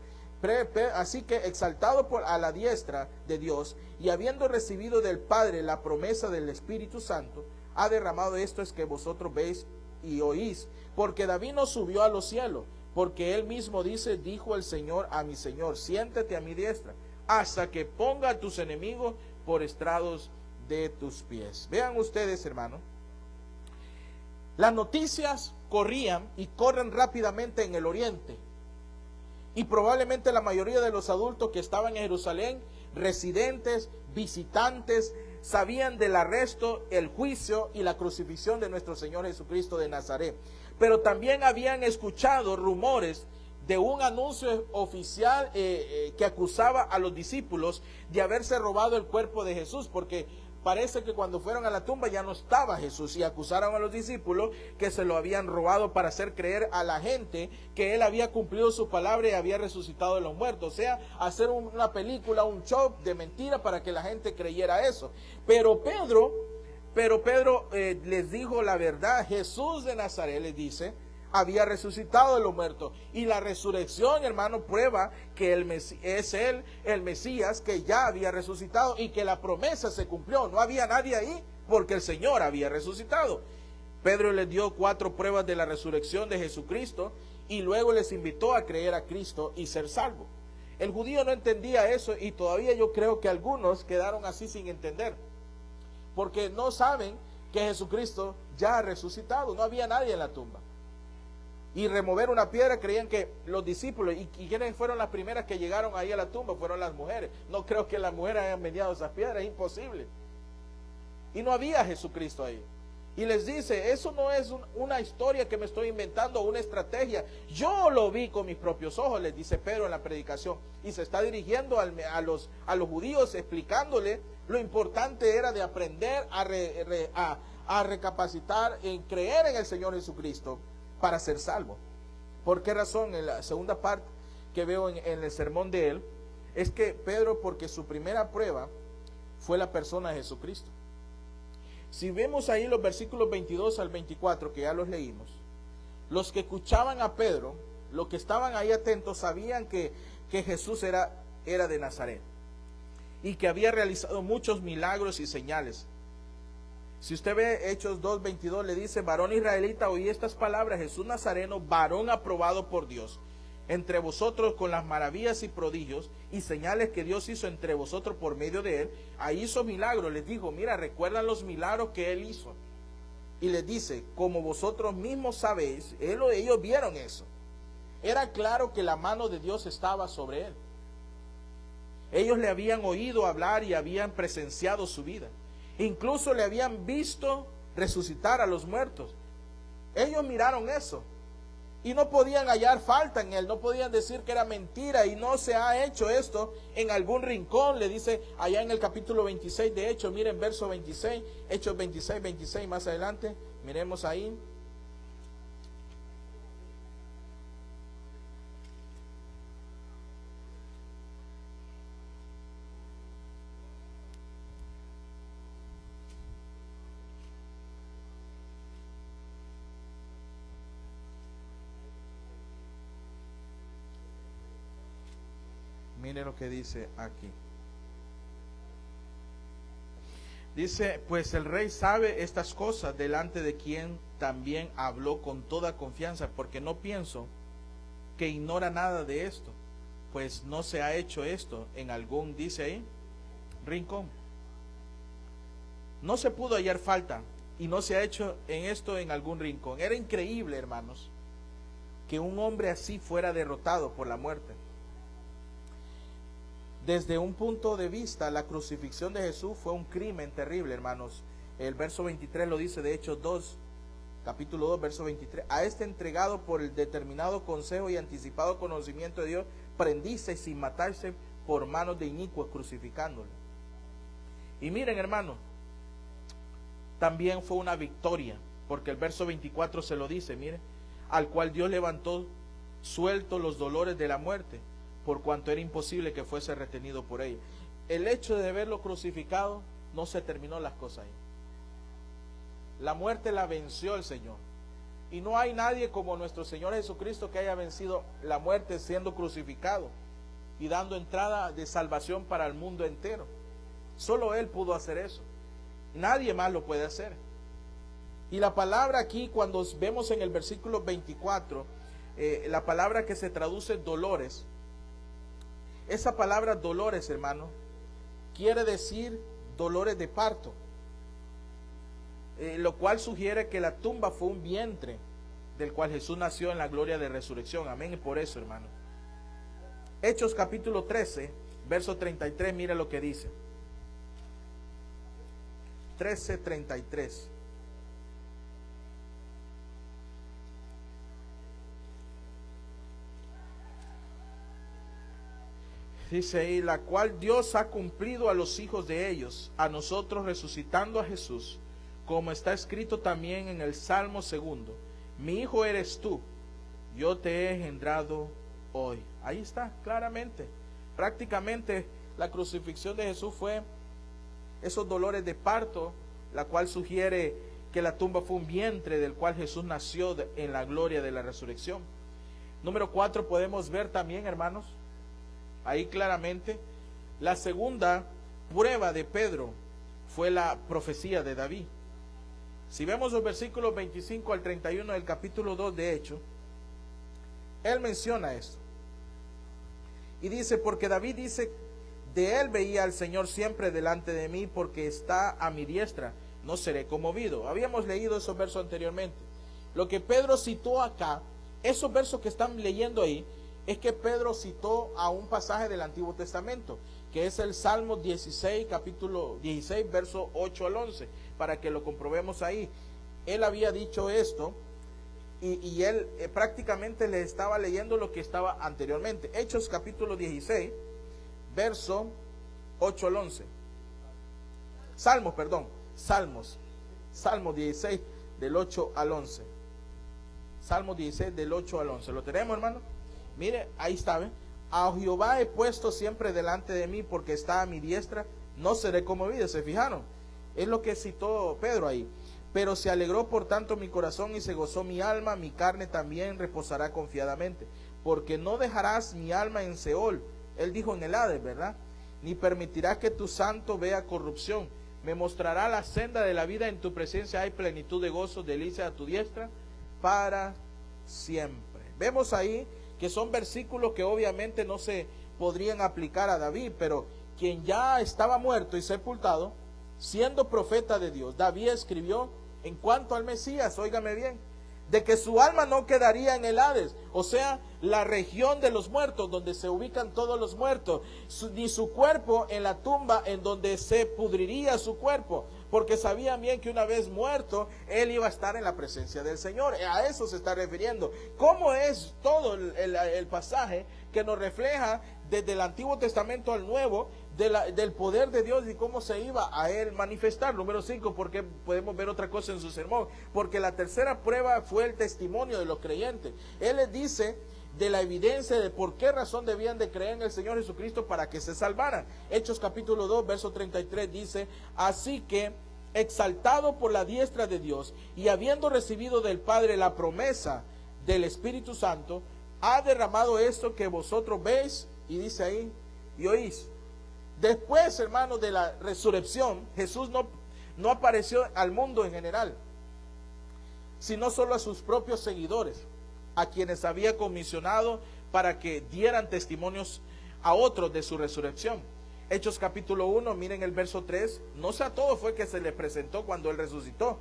Así que exaltado a la diestra de Dios, y habiendo recibido del Padre la promesa del Espíritu Santo, ha derramado esto es que vosotros veis y oís. Porque David no subió a los cielos, porque él mismo dice, dijo el Señor a mi Señor, siéntate a mi diestra, hasta que ponga a tus enemigos por estrados de tus pies. Vean ustedes, hermanos, las noticias corrían y corren rápidamente en el oriente, y probablemente la mayoría de los adultos que estaban en Jerusalén, residentes, visitantes, sabían del arresto, el juicio y la crucifixión de nuestro Señor Jesucristo de Nazaret. Pero también habían escuchado rumores de un anuncio oficial que acusaba a los discípulos de haberse robado el cuerpo de Jesús, porque parece que cuando fueron a la tumba ya no estaba Jesús, y acusaron a los discípulos que se lo habían robado para hacer creer a la gente que él había cumplido su palabra y había resucitado de los muertos. O sea, hacer una película, un show de mentira para que la gente creyera eso. Pero Pedro les dijo la verdad. Jesús de Nazaret les dice, había resucitado de los muertos. Y la resurrección, hermano, prueba que es él, el Mesías, que ya había resucitado y que la promesa se cumplió. No había nadie ahí porque el Señor había resucitado. Pedro les dio 4 pruebas de la resurrección de Jesucristo y luego les invitó a creer a Cristo y ser salvo. El judío no entendía eso y todavía yo creo que algunos quedaron así sin entender, porque no saben que Jesucristo ya ha resucitado. No había nadie en la tumba. Y remover una piedra, creían que los discípulos, y quienes fueron las primeras que llegaron ahí a la tumba, fueron las mujeres. No creo que las mujeres hayan mediado esas piedras, es imposible. Y no había Jesucristo ahí. Y les dice, eso no es una historia que me estoy inventando, una estrategia. Yo lo vi con mis propios ojos, les dice Pedro en la predicación. Y se está dirigiendo a los judíos, explicándole lo importante era de aprender a recapacitar en creer en el Señor Jesucristo para ser salvo. ¿Por qué razón? En la segunda parte que veo en el sermón de él, es que Pedro, porque su primera prueba fue la persona de Jesucristo. Si vemos ahí los versículos 22 al 24, que ya los leímos, los que escuchaban a Pedro, los que estaban ahí atentos, sabían que Jesús era de Nazaret y que había realizado muchos milagros y señales. Si usted ve Hechos 2:22, le dice: varón israelita, oí estas palabras, Jesús Nazareno, varón aprobado por Dios, entre vosotros con las maravillas y prodigios y señales que Dios hizo entre vosotros por medio de él. Ahí hizo milagros, les dijo, mira, recuerdan los milagros que él hizo. Y les dice, como vosotros mismos sabéis, ellos vieron eso. Era claro que la mano de Dios estaba sobre él. Ellos le habían oído hablar y habían presenciado su vida. Incluso le habían visto resucitar a los muertos. Ellos miraron eso y no podían hallar falta en él, no podían decir que era mentira, y no se ha hecho esto en algún rincón. Le dice allá en el capítulo 26 de Hechos, miren verso 26, Hechos 26 más adelante, miremos ahí. Mire lo que dice aquí. Dice, pues el rey sabe estas cosas, delante de quien también habló con toda confianza, porque no pienso que ignora nada de esto, pues no se ha hecho esto en algún, dice ahí, rincón. No se pudo hallar falta y no se ha hecho en esto en algún rincón. Era increíble, hermanos, que un hombre así fuera derrotado por la muerte. Desde un punto de vista, la crucifixión de Jesús fue un crimen terrible, hermanos. El verso 23 lo dice de Hechos 2, capítulo 2, verso 23. A este entregado por el determinado consejo y anticipado conocimiento de Dios, prendiste sin matarse por manos de inicuos, crucificándolo. Y miren, hermanos, también fue una victoria, porque el verso 24 se lo dice, miren, al cual Dios levantó suelto los dolores de la muerte, por cuanto era imposible que fuese retenido por ella. El hecho de verlo crucificado, no se terminó las cosas ahí. La muerte la venció el Señor. Y no hay nadie como nuestro Señor Jesucristo que haya vencido la muerte siendo crucificado y dando entrada de salvación para el mundo entero. Solo Él pudo hacer eso. Nadie más lo puede hacer. Y la palabra aquí, cuando vemos en el versículo 24, la palabra que se traduce dolores, esa palabra dolores, hermano, quiere decir dolores de parto, lo cual sugiere que la tumba fue un vientre del cual Jesús nació en la gloria de resurrección. Amén. Y por eso, hermano, Hechos capítulo 13, verso 33, mira lo que dice. 13:33. Dice ahí, la cual Dios ha cumplido a los hijos de ellos, a nosotros resucitando a Jesús, como está escrito también en el Salmo 2, mi hijo eres tú, yo te he engendrado hoy. Ahí está, claramente. Prácticamente la crucifixión de Jesús fue esos dolores de parto, la cual sugiere que la tumba fue un vientre del cual Jesús nació en la gloria de la resurrección. Número 4, podemos ver también, hermanos, ahí claramente, la segunda prueba de Pedro fue la profecía de David. Si vemos los versículos 25 al 31 del capítulo 2 de Hechos, él menciona esto. Y dice, porque David dice, de él veía al Señor siempre delante de mí, porque está a mi diestra, no seré conmovido. Habíamos leído esos versos anteriormente. Lo que Pedro citó acá, esos versos que están leyendo ahí, es que Pedro citó a un pasaje del Antiguo Testamento, que es el Salmo 16, capítulo 16, verso 8 al 11, para que lo comprobemos ahí. Él había dicho esto, y él prácticamente le estaba leyendo lo que estaba anteriormente. Hechos capítulo 16, verso 8 al 11. Salmos 16 del 8 al 11. Salmo 16 del 8 al 11. ¿Lo tenemos, hermano? Mire, ahí está, ¿ve? A Jehová he puesto siempre delante de mí, porque está a mi diestra, no seré conmovido. ¿Se fijaron? Es lo que citó Pedro ahí. Pero se alegró por tanto mi corazón y se gozó mi alma, mi carne también reposará confiadamente, porque no dejarás mi alma en Seol. Él dijo en el Hades, ¿verdad? Ni permitirás que tu santo vea corrupción. Me mostrará la senda de la vida, en tu presencia hay plenitud de gozo, delicia a tu diestra para siempre. Vemos ahí que son versículos que obviamente no se podrían aplicar a David, pero quien ya estaba muerto y sepultado, siendo profeta de Dios, David escribió en cuanto al Mesías, óigame bien, de que su alma no quedaría en el Hades, o sea, la región de los muertos, donde se ubican todos los muertos, ni su cuerpo en la tumba en donde se pudriría su cuerpo, porque sabían bien que una vez muerto, él iba a estar en la presencia del Señor. A eso se está refiriendo. ¿Cómo es todo el pasaje que nos refleja desde el Antiguo Testamento al Nuevo, del poder de Dios y cómo se iba a él manifestar? Número 5, porque podemos ver otra cosa en su sermón, porque la tercera prueba fue el testimonio de los creyentes. Él les dice de la evidencia de por qué razón debían de creer en el Señor Jesucristo para que se salvaran. Hechos capítulo 2, verso 33 dice, así que exaltado por la diestra de Dios y habiendo recibido del Padre la promesa del Espíritu Santo, ha derramado esto que vosotros veis, y dice ahí, y oís. Después, hermanos, de la resurrección, Jesús no apareció al mundo en general, sino solo a sus propios seguidores, a quienes había comisionado para que dieran testimonios a otros de su resurrección. Hechos capítulo 1, miren el verso 3, no sé a todos fue que se les presentó cuando él resucitó,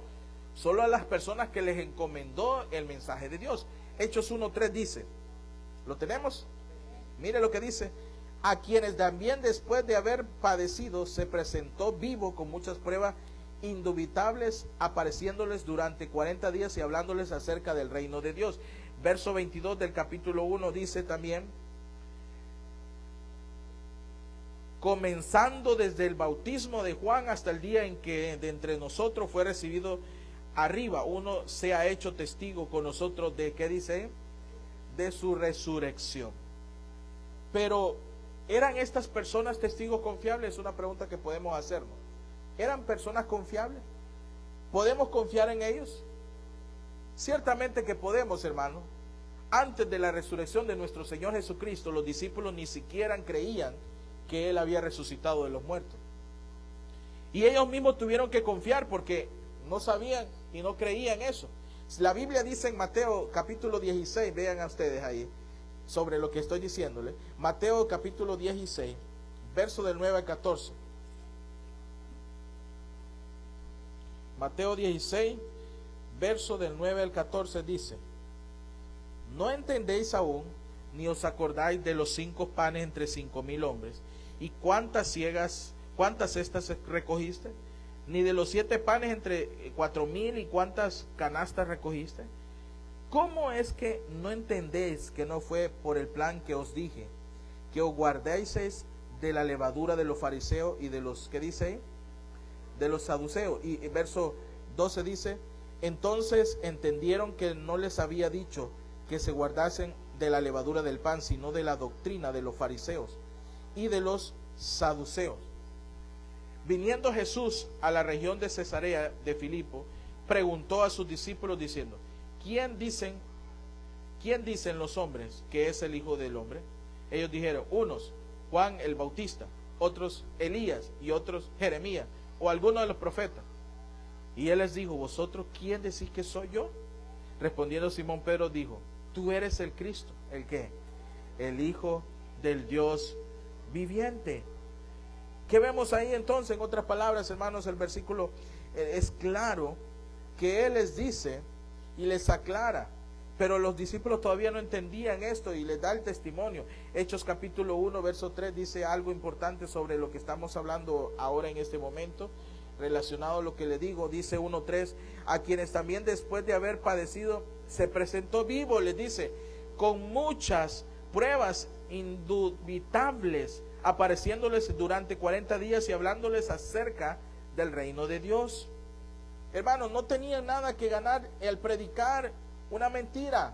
solo a las personas que les encomendó el mensaje de Dios. Hechos 1:3 dice, ¿lo tenemos? Mire lo que dice, a quienes también después de haber padecido se presentó vivo con muchas pruebas indubitables, apareciéndoles durante 40 días y hablándoles acerca del reino de Dios. Verso 22 del capítulo 1 dice también, comenzando desde el bautismo de Juan hasta el día en que de entre nosotros fue recibido arriba, uno se ha hecho testigo con nosotros de, ¿qué dice? De su resurrección. Pero, ¿eran estas personas testigos confiables? Es una pregunta que podemos hacernos. ¿Eran personas confiables? ¿Podemos confiar en ellos? Ciertamente que podemos, hermano. Antes de la resurrección de nuestro Señor Jesucristo, los discípulos ni siquiera creían que Él había resucitado de los muertos. Y ellos mismos tuvieron que confiar porque no sabían y no creían eso. La Biblia dice en Mateo capítulo 16, vean a ustedes ahí, sobre lo que estoy diciéndole. Mateo capítulo 16, verso del 9 al 14. Mateo 16, verso del 9 al 14 dice, ¿no entendéis aún, ni os acordáis de los 5 panes entre 5,000 hombres? ¿Y cuántas cestas recogiste? ¿Ni de los 7 panes entre 4,000 y cuántas canastas recogiste? ¿Cómo es que no entendéis que no fue por el plan que os dije, que os guardéis de la levadura de los fariseos y de los, ¿qué dice ahí? De los saduceos? Y verso 12 dice, entonces entendieron que no les había dicho que se guardasen de la levadura del pan, sino de la doctrina de los fariseos y de los saduceos. Viniendo Jesús a la región de Cesarea de Filipo, preguntó a sus discípulos diciendo: ¿Quién dicen los hombres que es el Hijo del Hombre? Ellos dijeron: unos Juan el Bautista, otros Elías, y otros Jeremías, o alguno de los profetas. Y él les dijo: ¿Vosotros quién decís que soy yo? Respondiendo Simón Pedro dijo: Tú eres el Cristo. ¿El qué? El Hijo del Dios viviente. ¿Qué vemos ahí entonces? En otras palabras, hermanos, el versículo es claro, que él les dice y les aclara, pero los discípulos todavía no entendían esto y les da el testimonio. Hechos capítulo 1 verso 3 dice algo importante sobre lo que estamos hablando ahora en este momento, relacionado a lo que le digo. Dice 1:3: a quienes también después de haber padecido se presentó vivo, les dice, con muchas pruebas indubitables, apareciéndoles durante 40 días y hablándoles acerca del reino de Dios. Hermanos, no tenían nada que ganar el predicar una mentira,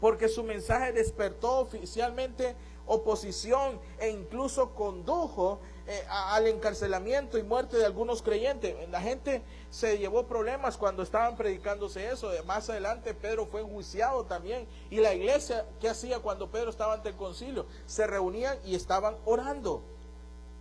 porque su mensaje despertó oficialmente oposición e incluso condujo al encarcelamiento y muerte de algunos creyentes. La gente se llevó problemas cuando estaban predicándose eso. Más adelante Pedro fue enjuiciado también, y la iglesia, ¿qué hacía cuando Pedro estaba ante el concilio? Se reunían y estaban orando.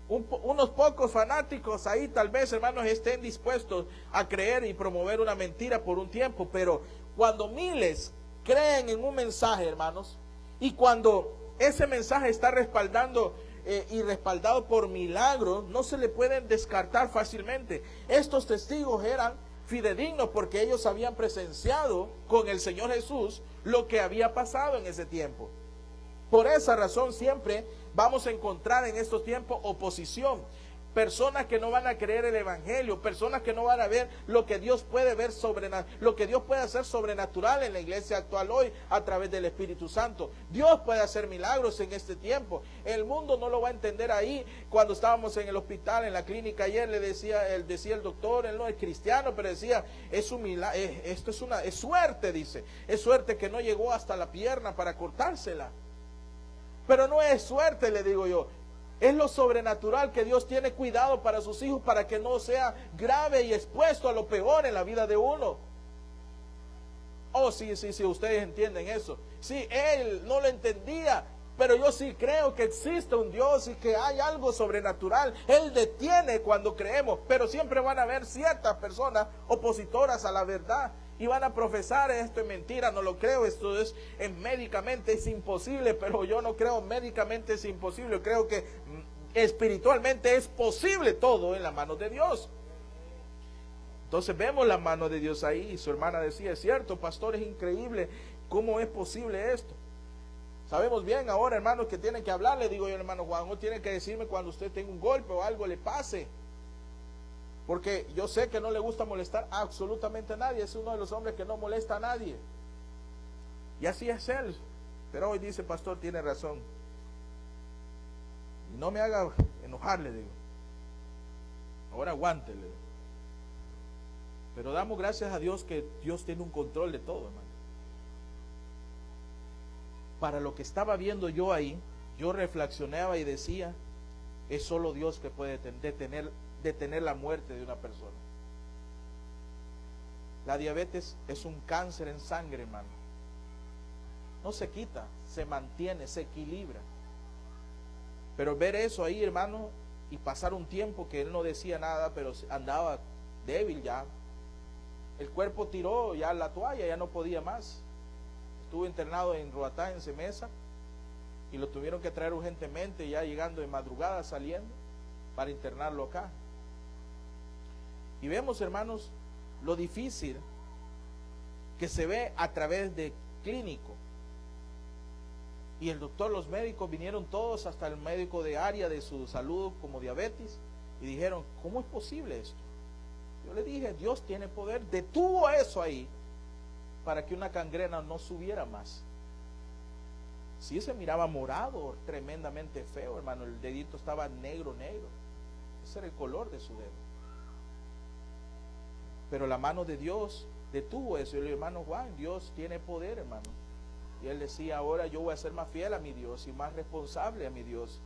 Unos pocos fanáticos ahí tal vez, hermanos, estén dispuestos a creer y promover una mentira por un tiempo, pero cuando miles creen en un mensaje, hermanos, y cuando ese mensaje está respaldado por milagros, no se le pueden descartar fácilmente. Estos testigos eran fidedignos porque ellos habían presenciado con el Señor Jesús lo que había pasado en ese tiempo. Por esa razón siempre vamos a encontrar en estos tiempos oposición. Personas que no van a creer el evangelio, personas que no van a ver lo que Dios puede ver lo que Dios puede hacer sobrenatural en la iglesia actual hoy a través del Espíritu Santo. Dios puede hacer milagros en este tiempo. El mundo no lo va a entender ahí. Cuando estábamos en el hospital, en la clínica ayer, decía el doctor, él no es cristiano, pero decía, es un milagro, esto es suerte, dice. Es suerte que no llegó hasta la pierna para cortársela. Pero no es suerte, le digo yo. Es lo sobrenatural que Dios tiene cuidado para sus hijos, para que no sea grave y expuesto a lo peor en la vida de uno. Oh, sí, ustedes entienden eso. Sí, él no lo entendía, pero yo sí creo que existe un Dios y que hay algo sobrenatural. Él detiene cuando creemos, pero siempre van a haber ciertas personas opositoras a la verdad. Y van a profesar: esto es mentira, no lo creo, esto es médicamente es imposible. Pero yo no creo médicamente es imposible, yo creo que espiritualmente es posible todo en las manos de Dios. Entonces vemos la mano de Dios ahí. Y su hermana decía: es cierto, pastor, es increíble, ¿cómo es posible esto? Sabemos bien ahora, hermanos, que tienen que hablar. Le digo yo, hermano Juan, no tiene que decirme cuando usted tenga un golpe o algo le pase, porque yo sé que no le gusta molestar a absolutamente a nadie. Es uno de los hombres que no molesta a nadie. Y así es él. Pero hoy dice: pastor, tiene razón. Y no me haga enojar, le digo. Ahora aguántele. Pero damos gracias a Dios que Dios tiene un control de todo, hermano. Para lo que estaba viendo yo ahí, yo reflexionaba y decía: es solo Dios que puede detener la muerte de una persona. La diabetes es un cáncer en sangre, hermano. No se quita, se mantiene, se equilibra. Pero ver eso ahí, hermano, y pasar un tiempo que él no decía nada, pero andaba débil ya. El cuerpo tiró ya la toalla, ya no podía más. Estuvo internado en Roatá, en Semesa, y lo tuvieron que traer urgentemente, ya llegando de madrugada, saliendo, para internarlo acá. Y vemos, hermanos, lo difícil que se ve a través de clínico. Y el doctor, los médicos vinieron todos, hasta el médico de área de su salud como diabetes, y dijeron: ¿cómo es posible esto? Yo le dije: Dios tiene poder. Detuvo eso ahí para que una gangrena no subiera más. Sí, se miraba morado, tremendamente feo, hermano. El dedito estaba negro. Ese era el color de su dedo. Pero la mano de Dios detuvo eso. Y le dije: hermano Juan, Dios tiene poder, hermano. Y él decía: ahora yo voy a ser más fiel a mi Dios y más responsable a mi Dios.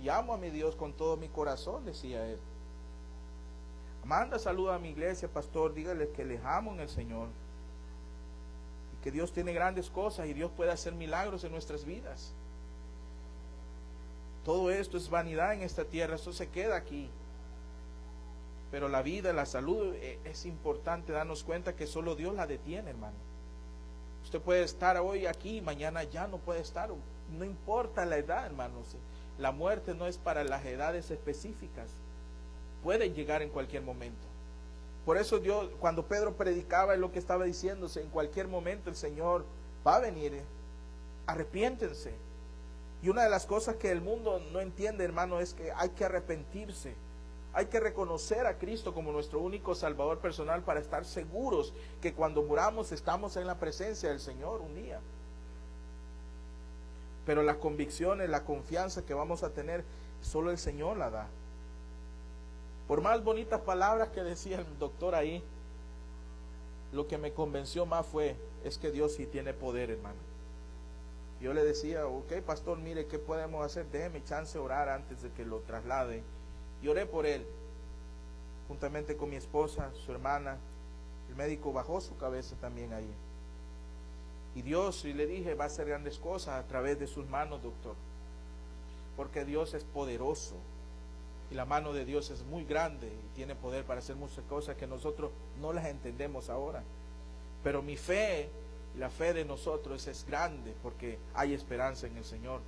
Y amo a mi Dios con todo mi corazón, decía él. Manda saludos a mi iglesia, pastor, dígale que les amo en el Señor. Y que Dios tiene grandes cosas y Dios puede hacer milagros en nuestras vidas. Todo esto es vanidad en esta tierra, eso se queda aquí. Pero la vida, la salud, es importante darnos cuenta que solo Dios la detiene, hermano. Usted puede estar hoy aquí, mañana ya no puede estar. No importa la edad, hermanos. La muerte no es para las edades específicas. Puede llegar en cualquier momento. Por eso Dios, cuando Pedro predicaba, es lo que estaba diciéndose, en cualquier momento el Señor va a venir. Arrepiéntense. Y una de las cosas que el mundo no entiende, hermano, es que hay que arrepentirse. Hay que reconocer a Cristo como nuestro único Salvador personal para estar seguros que cuando muramos estamos en la presencia del Señor un día. Pero las convicciones, la confianza que vamos a tener, solo el Señor la da. Por más bonitas palabras que decía el doctor ahí, lo que me convenció más es que Dios sí tiene poder, hermano. Yo le decía, ok, pastor, mire, ¿qué podemos hacer? Déjeme chance de orar antes de que lo traslade. Y oré por él, juntamente con mi esposa, su hermana. El médico bajó su cabeza también ahí. Y Dios, y le dije, va a hacer grandes cosas a través de sus manos, doctor. Porque Dios es poderoso. Y la mano de Dios es muy grande y tiene poder para hacer muchas cosas que nosotros no las entendemos ahora. Pero mi fe, la fe de nosotros es grande porque hay esperanza en el Señor.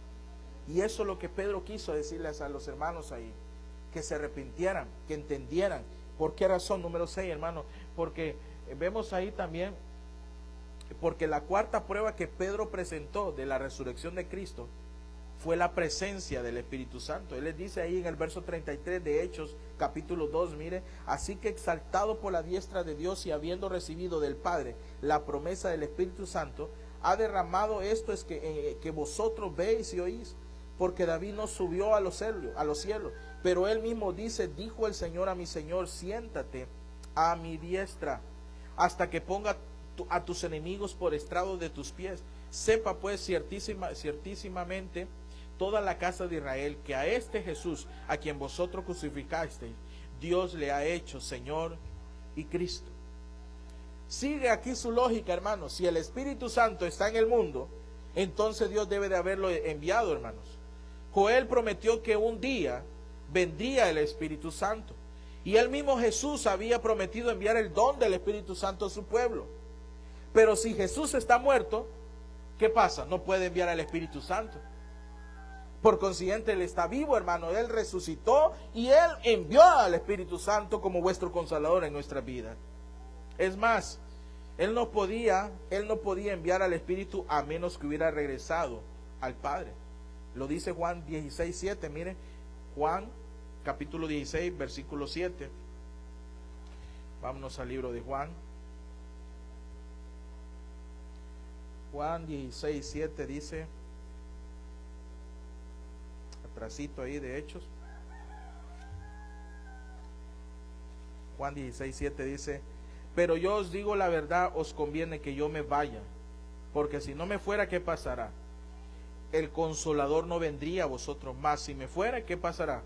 Y eso es lo que Pedro quiso decirles a los hermanos ahí. Que se arrepintieran, que entendieran. ¿Por qué razón? Número 6, hermano. Porque vemos ahí también, porque la cuarta prueba que Pedro presentó de la resurrección de Cristo fue la presencia del Espíritu Santo. Él les dice ahí en el verso 33 de Hechos, capítulo 2, mire, así que exaltado por la diestra de Dios y habiendo recibido del Padre la promesa del Espíritu Santo, ha derramado esto es que vosotros veis y oís, porque David no subió a los cielos, pero él mismo dice, dijo el Señor a mi Señor, siéntate a mi diestra, hasta que ponga a tus enemigos por estrado de tus pies. Sepa pues ciertísimamente toda la casa de Israel que a este Jesús, a quien vosotros crucificasteis, Dios le ha hecho Señor y Cristo. Sigue aquí su lógica, hermanos. Si el Espíritu Santo está en el mundo, entonces Dios debe de haberlo enviado, hermanos. Joel prometió que un día vendría el Espíritu Santo. Y el mismo Jesús había prometido enviar el don del Espíritu Santo a su pueblo. Pero si Jesús está muerto, ¿qué pasa? No puede enviar al Espíritu Santo. Por consiguiente, Él está vivo, hermano. Él resucitó y Él envió al Espíritu Santo como vuestro Consolador en nuestra vida. Es más, Él no podía enviar al Espíritu a menos que hubiera regresado al Padre. Lo dice Juan 16:7. Mire, Juan capítulo 16, versículo 7. Vámonos al libro de Juan. Juan 16:7 dice, atrasito ahí de Hechos. Juan 16:7 dice, pero yo os digo la verdad, os conviene que yo me vaya, porque si no me fuera, ¿qué pasará? El Consolador no vendría a vosotros, más si me fuera, ¿qué pasará?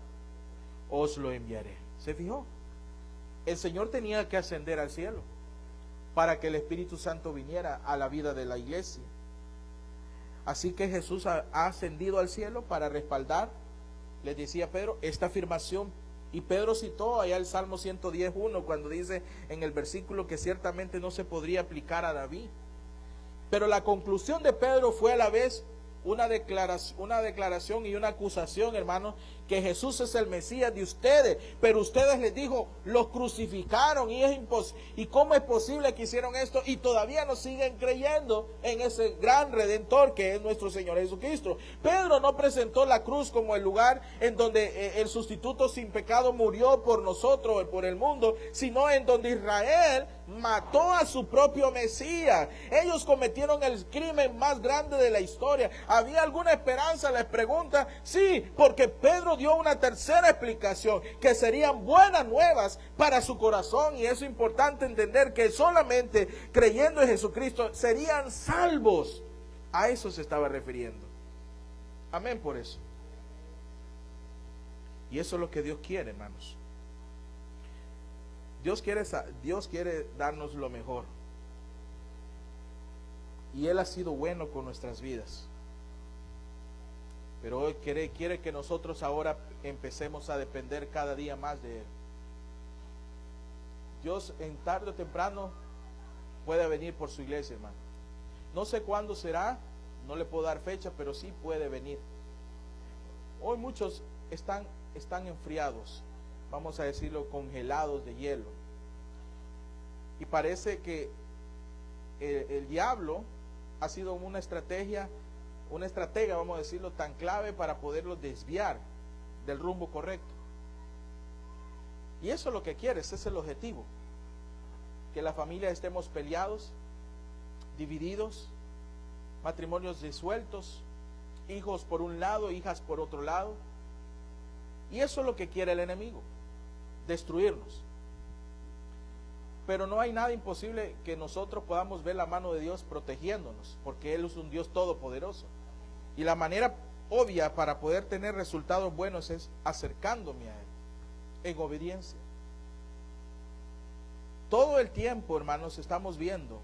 Os lo enviaré. ¿Se fijó? El Señor tenía que ascender al cielo para que el Espíritu Santo viniera a la vida de la iglesia. Así que Jesús ha ascendido al cielo para respaldar, les decía Pedro, esta afirmación. Y Pedro citó allá el Salmo 110:1 cuando dice en el versículo que ciertamente no se podría aplicar a David. Pero la conclusión de Pedro fue a la vez una declaración y una acusación, hermanos, que Jesús es el Mesías de ustedes, pero ustedes les dijo, los crucificaron y cómo es posible que hicieron esto y todavía no siguen creyendo en ese gran Redentor que es nuestro Señor Jesucristo. Pedro no presentó la cruz como el lugar en donde el sustituto sin pecado murió por nosotros, por el mundo, sino en donde Israel mató a su propio Mesías. Ellos cometieron el crimen más grande de la historia. ¿Había alguna esperanza? Les pregunta. Sí, porque Pedro dio una tercera explicación, que serían buenas nuevas para su corazón, y eso es importante entender, que solamente creyendo en Jesucristo serían salvos. A eso se estaba refiriendo. Amén por eso. Y eso es lo que Dios quiere, hermanos. Dios quiere darnos lo mejor. Y Él ha sido bueno con nuestras vidas. Pero hoy quiere que nosotros ahora empecemos a depender cada día más de Él. Dios en tarde o temprano puede venir por su iglesia, hermano. No sé cuándo será, no le puedo dar fecha, pero sí puede venir. Hoy muchos están enfriados, vamos a decirlo, congelados de hielo. Y parece que el diablo ha sido una estratega, vamos a decirlo, tan clave para poderlos desviar del rumbo correcto. Y eso es lo que quiere, ese es el objetivo. Que la familia estemos peleados, divididos, matrimonios disueltos, hijos por un lado, hijas por otro lado. Y eso es lo que quiere el enemigo, destruirnos. Pero no hay nada imposible que nosotros podamos ver la mano de Dios protegiéndonos, porque Él es un Dios todopoderoso. Y la manera obvia para poder tener resultados buenos es acercándome a Él, en obediencia. Todo el tiempo, hermanos, estamos viendo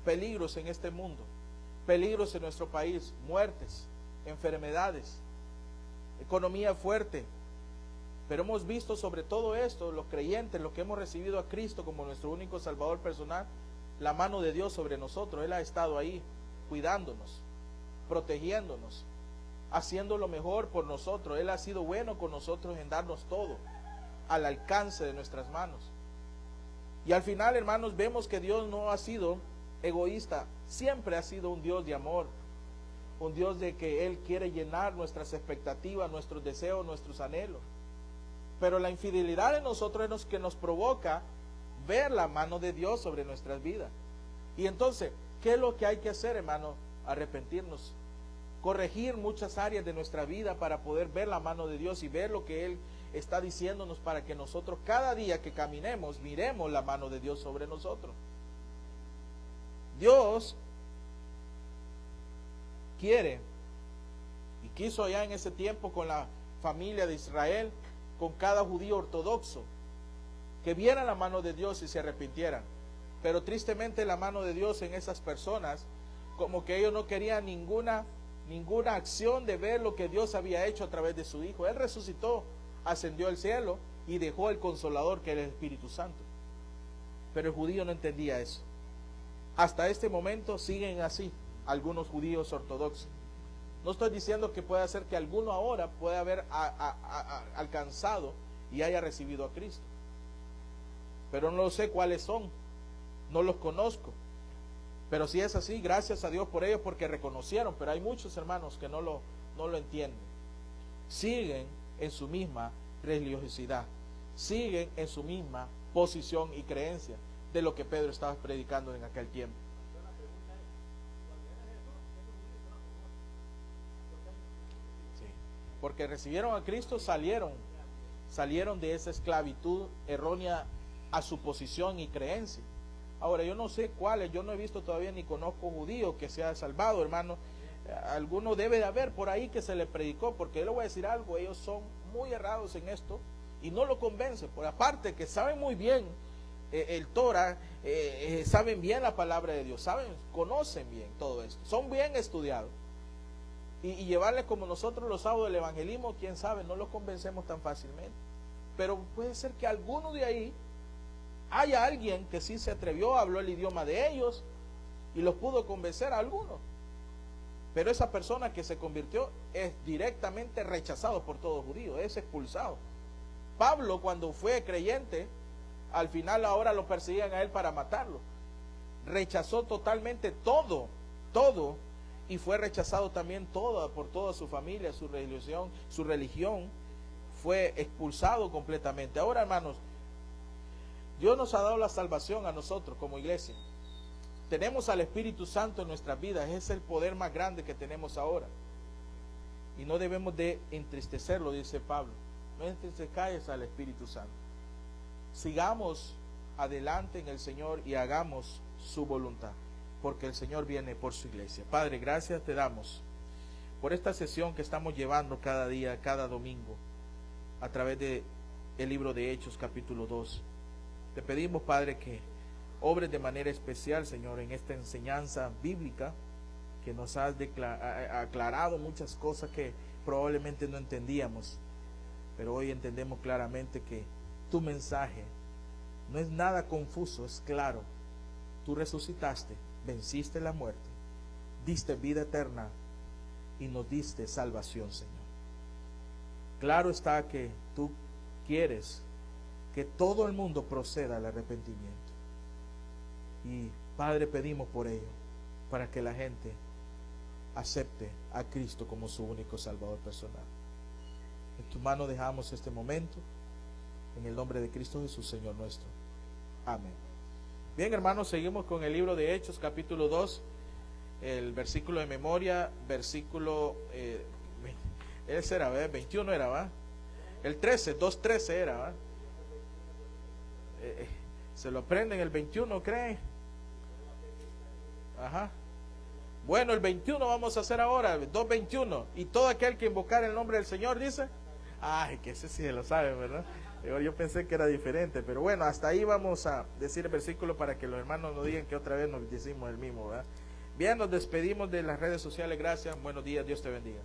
peligros en este mundo, peligros en nuestro país, muertes, enfermedades, economía fuerte. Pero hemos visto sobre todo esto, los creyentes, los que hemos recibido a Cristo como nuestro único Salvador personal, la mano de Dios sobre nosotros. Él ha estado ahí cuidándonos, protegiéndonos, haciendo lo mejor por nosotros. Él ha sido bueno con nosotros en darnos todo al alcance de nuestras manos. Y al final, hermanos, vemos que Dios no ha sido egoísta, siempre ha sido un Dios de amor, un Dios de que Él quiere llenar nuestras expectativas, nuestros deseos, nuestros anhelos. Pero la infidelidad en nosotros es lo que nos provoca ver la mano de Dios sobre nuestras vidas. Y entonces, ¿qué es lo que hay que hacer, hermano? Arrepentirnos, corregir muchas áreas de nuestra vida para poder ver la mano de Dios y ver lo que Él está diciéndonos, para que nosotros cada día que caminemos miremos la mano de Dios sobre nosotros. Dios quiere y quiso ya en ese tiempo con la familia de Israel, con cada judío ortodoxo, que vieran la mano de Dios y se arrepintieran. Pero tristemente la mano de Dios en esas personas, como que ellos no querían ninguna acción de ver lo que Dios había hecho a través de su Hijo. Él resucitó, ascendió al cielo y dejó el Consolador, que era el Espíritu Santo. Pero el judío no entendía eso. Hasta este momento siguen así algunos judíos ortodoxos. No estoy diciendo que pueda ser que alguno ahora pueda haber alcanzado y haya recibido a Cristo, pero no sé cuáles son, no los conozco. Pero si es así, gracias a Dios por ellos, porque reconocieron. Pero hay muchos hermanos que no lo entienden. Siguen en su misma religiosidad, siguen en su misma posición y creencia de lo que Pedro estaba predicando en aquel tiempo. Porque recibieron a Cristo, salieron de esa esclavitud errónea a su posición y creencia. Ahora, yo no sé cuáles, yo no he visto todavía ni conozco judío que se ha salvado, hermano. Alguno debe de haber por ahí que se le predicó, porque yo le voy a decir algo, ellos son muy errados en esto y no lo convencen. Por aparte que saben muy bien el Torah, saben bien la palabra de Dios, conocen bien todo esto, son bien estudiados. Y llevarles como nosotros los sábados del evangelismo, quién sabe, no los convencemos tan fácilmente. Pero puede ser que alguno de ahí haya alguien que sí se atrevió, habló el idioma de ellos y los pudo convencer a algunos. Pero esa persona que se convirtió es directamente rechazado por todo judío, es expulsado. Pablo, cuando fue creyente, al final ahora lo perseguían a él para matarlo. Rechazó totalmente todo, y fue rechazado también por toda su familia, su religión fue expulsado completamente. Ahora, hermanos, Dios nos ha dado la salvación a nosotros como iglesia. Tenemos al Espíritu Santo en nuestras vidas, es el poder más grande que tenemos ahora. Y no debemos de entristecerlo, dice Pablo. No entristezcáis al Espíritu Santo. Sigamos adelante en el Señor y hagamos su voluntad, porque el Señor viene por su iglesia. Padre, gracias te damos por esta sesión que estamos llevando cada día, cada domingo, a través de el libro de Hechos capítulo 2. Te pedimos, Padre, que obres de manera especial, Señor, en esta enseñanza bíblica, que nos has aclarado muchas cosas que probablemente no entendíamos, pero hoy entendemos claramente que tu mensaje no es nada confuso, es claro. Tú resucitaste, venciste la muerte, diste vida eterna y nos diste salvación, Señor. Claro está que tú quieres que todo el mundo proceda al arrepentimiento. Y Padre, pedimos por ello, para que la gente acepte a Cristo como su único Salvador personal. En tu mano dejamos este momento, en el nombre de Cristo Jesús, Señor nuestro. Amén. Bien, hermanos, seguimos con el libro de Hechos, capítulo 2, el versículo de memoria, versículo, ese era, 21 era, ¿va? El 13, 2:13 era, ¿va? Se lo aprenden el 21, ¿creen? Ajá. Bueno, el 21 vamos a hacer ahora, 2:21. Y todo aquel que invocar el nombre del Señor, dice. Ay, que ese sí se lo sabe, ¿verdad? Yo pensé que era diferente, pero bueno, hasta ahí vamos a decir el versículo para que los hermanos no digan que otra vez nos decimos el mismo, ¿verdad? Bien, nos despedimos de las redes sociales. Gracias, buenos días, Dios te bendiga.